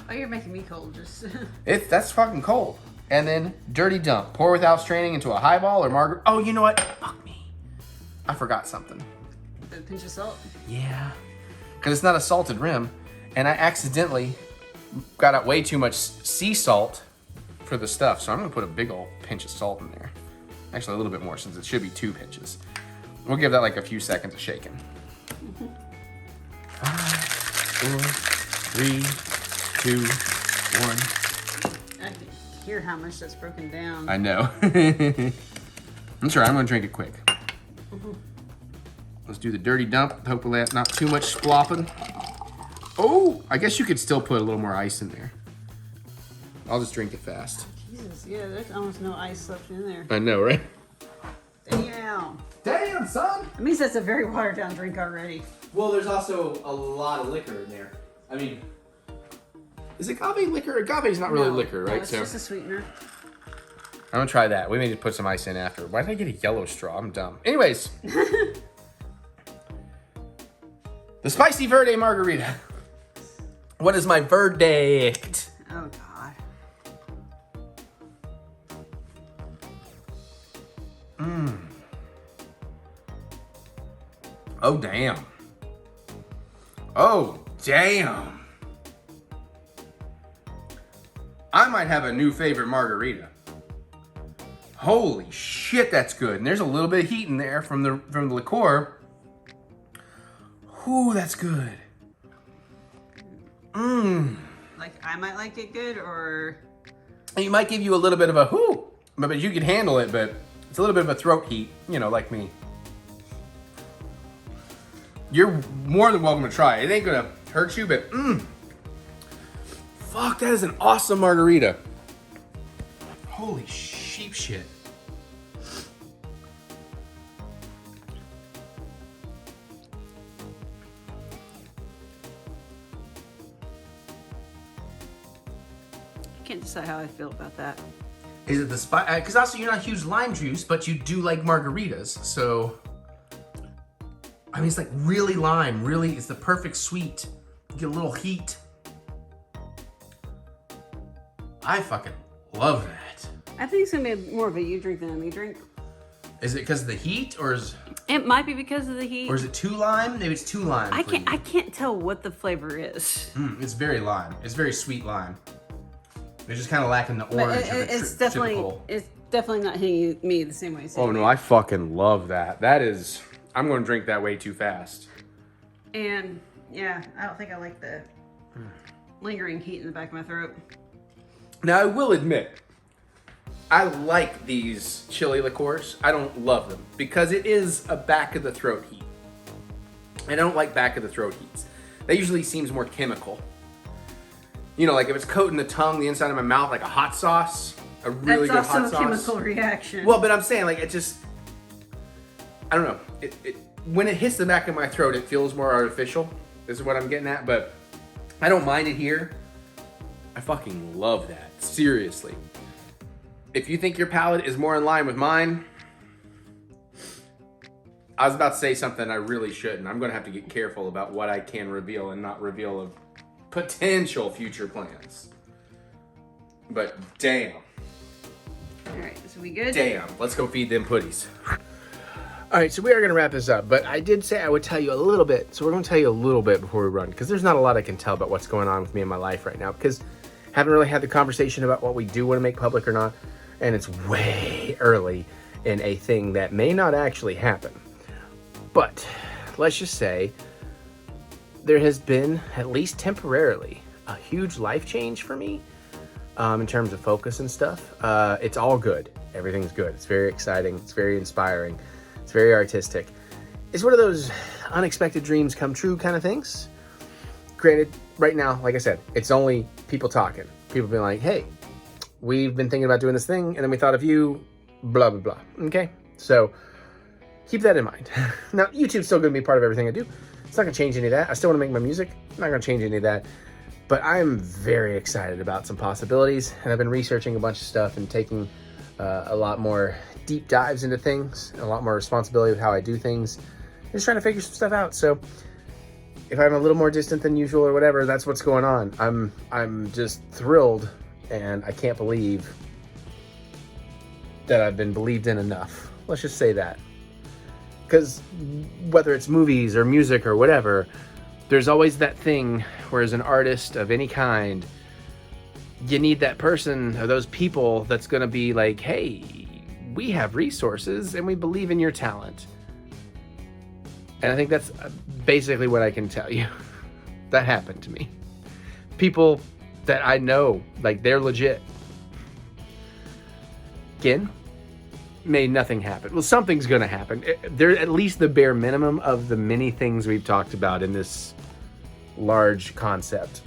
Oh, you're making me cold. Just. That's fucking cold. And then dirty dump. Pour without straining into a highball or margarita. Oh, you know what? Fuck me. I forgot something. A pinch of salt. Yeah. Because it's not a salted rim. And I accidentally got out way too much sea salt for the stuff. So I'm going to put a big old pinch of salt in there. Actually, a little bit more since it should be 2 pinches. We'll give that like a few seconds of shaking. 5, 4, 3, 2, 1. I can hear how much that's broken down. I know. I'm sorry, I'm gonna drink it quick. Let's do the dirty dump. Hopefully not too much splopping. Oh, I guess you could still put a little more ice in there. I'll just drink it fast. Jesus, yeah, there's almost no ice left in there. I know, right? Damn. Damn, son! That means that's a very watered down drink already. Well, there's also a lot of liquor in there. I mean, is agave liquor? Agave's not really liquor, right? No, it's just a sweetener. I'm gonna try that. We may just put some ice in after. Why did I get a yellow straw? I'm dumb. Anyways. The Spicy Verde Margarita. What is my verdict? Oh, God. Oh, damn. Oh, damn. I might have a new favorite margarita. Holy shit, that's good. And there's a little bit of heat in there from the liqueur. Ooh, that's good. Like, I might like it good, or... It might give you a little bit of a whoo, but you can handle it, but it's a little bit of a throat heat, you know, like me. You're more than welcome to try it. It ain't gonna hurt you, but fuck, that is an awesome margarita. Holy sheep shit. I can't decide how I feel about that. Is it the spice? Because also you're not a huge lime juice, but you do like margaritas, so. I mean, it's like really lime, really, it's the perfect sweet. You get a little heat. I fucking love that. I think it's gonna be more of a you drink than a me drink. Is it because of the heat, or is It might be because of the heat. it too lime? Maybe it's too lime. I for you. can't tell what the flavor is. It's very lime. It's very sweet lime. It's just kind of lacking the But orange. it's definitely not hitting me the same way. Oh no, I fucking love that. That is, I'm gonna drink that way too fast. And yeah, I don't think I like the lingering heat in the back of my throat. Now I will admit, I like these chili liqueurs. I don't love them because it is a back of the throat heat. And I don't like back of the throat heats. That usually seems more chemical. You know, like if it's coating the tongue, the inside of my mouth, like a hot sauce, a really good hot sauce. That's also a chemical reaction. Well, but I'm saying, like, it just, I don't know. When it hits the back of my throat, it feels more artificial, is what I'm getting at. But I don't mind it here. I fucking love that. Seriously. If you think your palate is more in line with mine, I was about to say something I really shouldn't. I'm going to have to get careful about what I can reveal and not reveal of potential future plans. But damn. All right, so we good? Damn. Let's go feed them putties. All right, so we are going to wrap this up, but I did say I would tell you a little bit. So we're going to tell you a little bit before we run, because there's not a lot I can tell about what's going on with me in my life right now, because I haven't really had the conversation about what we do want to make public or not, and it's way early in a thing that may not actually happen. But let's just say there has been, at least temporarily, a huge life change for me in terms of focus and stuff. It's all good. Everything's good. It's very exciting. It's very inspiring. It's very artistic. It's one of those unexpected dreams come true kind of things. Granted, right now, like I said, it's only people talking. People being like, hey, we've been thinking about doing this thing, and then we thought of you, blah, blah, blah. Okay? So keep that in mind. Now, YouTube's still going to be part of everything I do. It's not going to change any of that. I still want to make my music. I'm not going to change any of that. But I'm very excited about some possibilities, and I've been researching a bunch of stuff and taking a lot more deep dives into things, a lot more responsibility with how I do things, just trying to figure some stuff out. So if I'm a little more distant than usual or whatever, that's what's going on. I'm just thrilled, and I can't believe that I've been believed in enough. Let's just say that. Because whether it's movies or music or whatever, there's always that thing where as an artist of any kind, you need that person or those people that's going to be like, hey, we have resources and we believe in your talent. And I think that's basically what I can tell you. That happened to me. People that I know, like, they're legit. Again, made nothing happen. Well, something's going to happen. They're at least the bare minimum of the many things we've talked about in this large concept.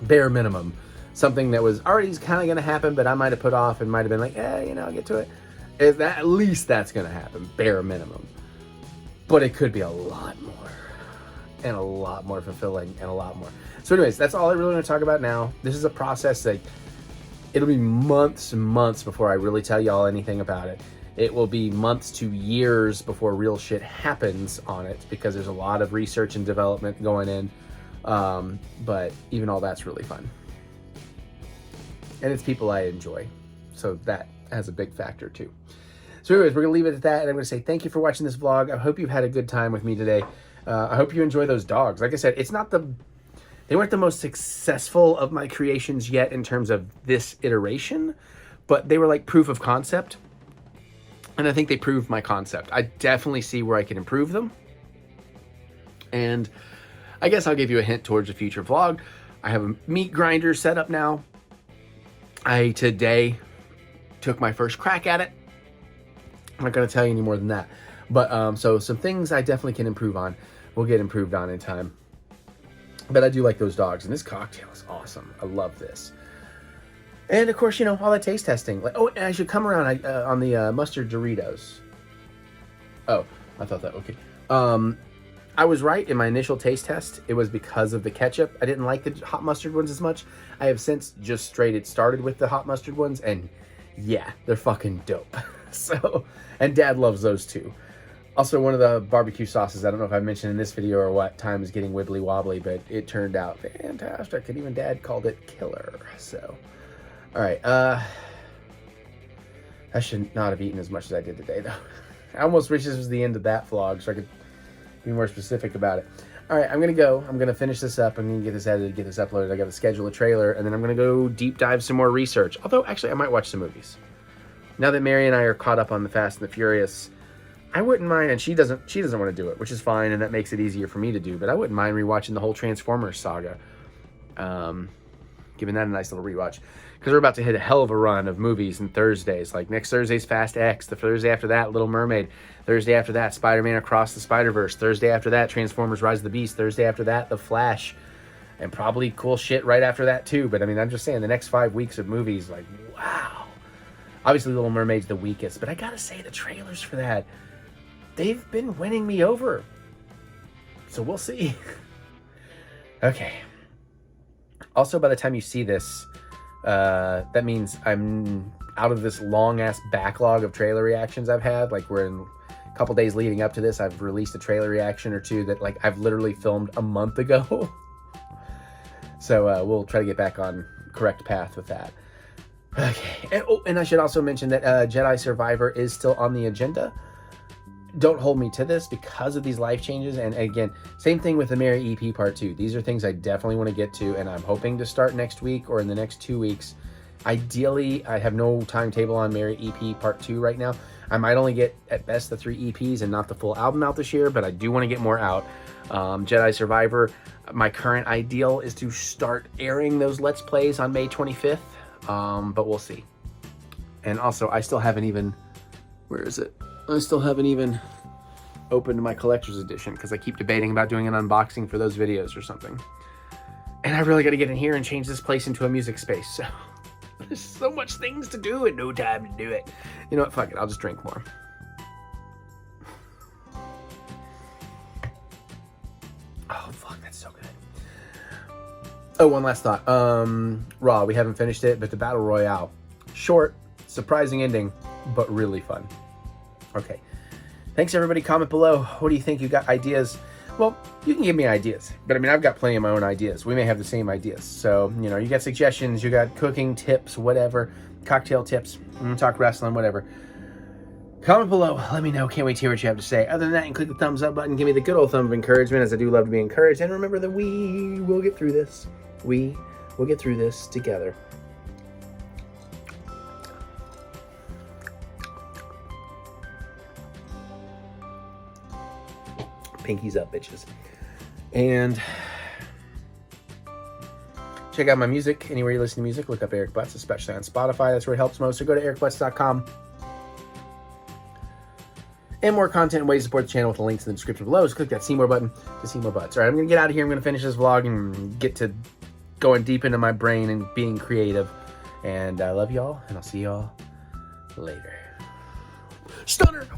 Bare minimum. Something that was already kind of going to happen, but I might have put off and might have been like, I'll get to it. At least that's going to happen. Bare minimum. But it could be a lot more. And a lot more fulfilling and a lot more. So anyways, that's all I really want to talk about now. This is a process that it'll be months and months before I really tell y'all anything about it. It will be months to years before real shit happens on it because there's a lot of research and development going in. But even all that's really fun. And it's people I enjoy. So that has a big factor too. So anyways, we're going to leave it at that. And I'm going to say thank you for watching this vlog. I hope you've had a good time with me today. I hope you enjoy those dogs. Like I said, they weren't the most successful of my creations yet in terms of this iteration, but they were like proof of concept. And I think they proved my concept. I definitely see where I can improve them. And I guess I'll give you a hint towards a future vlog. I have a meat grinder set up now. I today took my first crack at it. I'm not going to tell you any more than that. But so some things I definitely can improve on. Will get improved on in time. But I do like those dogs. And this cocktail is awesome. I love this. And of course, all that taste testing. Like, and I should come around on the mustard Doritos. Oh, I thought that, okay. I was right in my initial taste test. It was because of the ketchup. I didn't like the hot mustard ones as much. I have since just started with the hot mustard ones. And yeah, they're fucking dope. So, and Dad loves those too. Also, one of the barbecue sauces, I don't know if I mentioned in this video or what, time is getting wibbly wobbly, but it turned out fantastic. And even Dad called it killer. So, all right. I should not have eaten as much as I did today, though. I almost wish this was the end of that vlog so I could be more specific about it. All right, I'm going to go. I'm going to finish this up. I'm going to get this edited, get this uploaded. I got to schedule a trailer, and then I'm going to go deep dive some more research. Although, actually, I might watch some movies. Now that Mary and I are caught up on the Fast and the Furious, I wouldn't mind, and she doesn't want to do it, which is fine, and that makes it easier for me to do, but I wouldn't mind rewatching the whole Transformers saga. Giving that a nice little rewatch. Because we're about to hit a hell of a run of movies and Thursdays. Like next Thursday's Fast X, the Thursday after that, Little Mermaid. Thursday after that, Spider-Man Across the Spider-Verse. Thursday after that, Transformers Rise of the Beast. Thursday after that, The Flash. And probably cool shit right after that too. But I mean, I'm just saying, the next 5 weeks of movies, like, wow. Obviously, Little Mermaid's the weakest, but I gotta say, the trailers for that, they've been winning me over. So we'll see. Okay. Also, by the time you see this, that means I'm out of this long-ass backlog of trailer reactions I've had. Like, we're in a couple days leading up to this, I've released a trailer reaction or two that, like, I've literally filmed a month ago. So we'll try to get back on correct path with that. Okay. And I should also mention that Jedi Survivor is still on the agenda. Don't hold me to this because of these life changes. And again, same thing with the Mary EP Part 2. These are things I definitely want to get to, and I'm hoping to start next week or in the next 2 weeks. Ideally, I have no timetable on Mary EP Part 2 right now. I might only get, at best, the 3 EPs and not the full album out this year, but I do want to get more out. Jedi Survivor, my current ideal is to start airing those Let's Plays on May 25th, but we'll see. And also, I still haven't even... Where is it? I still haven't even opened my collector's edition because I keep debating about doing an unboxing for those videos or something. And I really got to get in here and change this place into a music space. So there's so much things to do and no time to do it. You know what? Fuck it. I'll just drink more. Oh, fuck. That's so good. Oh, one last thought. Raw. We haven't finished it, but the Battle Royale. Short, surprising ending, but really fun. Okay. Thanks, everybody. Comment below. What do you think? You got ideas? Well, you can give me ideas. But, I mean, I've got plenty of my own ideas. We may have the same ideas. So, you know, you got suggestions. You got cooking tips, whatever. Cocktail tips. Talk wrestling, whatever. Comment below. Let me know. Can't wait to hear what you have to say. Other than that, you can click the thumbs up button. Give me the good old thumb of encouragement, as I do love to be encouraged. And remember that we will get through this. We will get through this together. Pinkies up, bitches. And check out my music. Anywhere you listen to music, look up Eric Butts, especially on Spotify. That's where it helps most. So go to ericbutts.com. And more content and ways to support the channel with the links in the description below. Just click that see more button to see more butts. All right, I'm going to get out of here. I'm going to finish this vlog and get to going deep into my brain and being creative. And I love y'all, and I'll see y'all later. Stunner!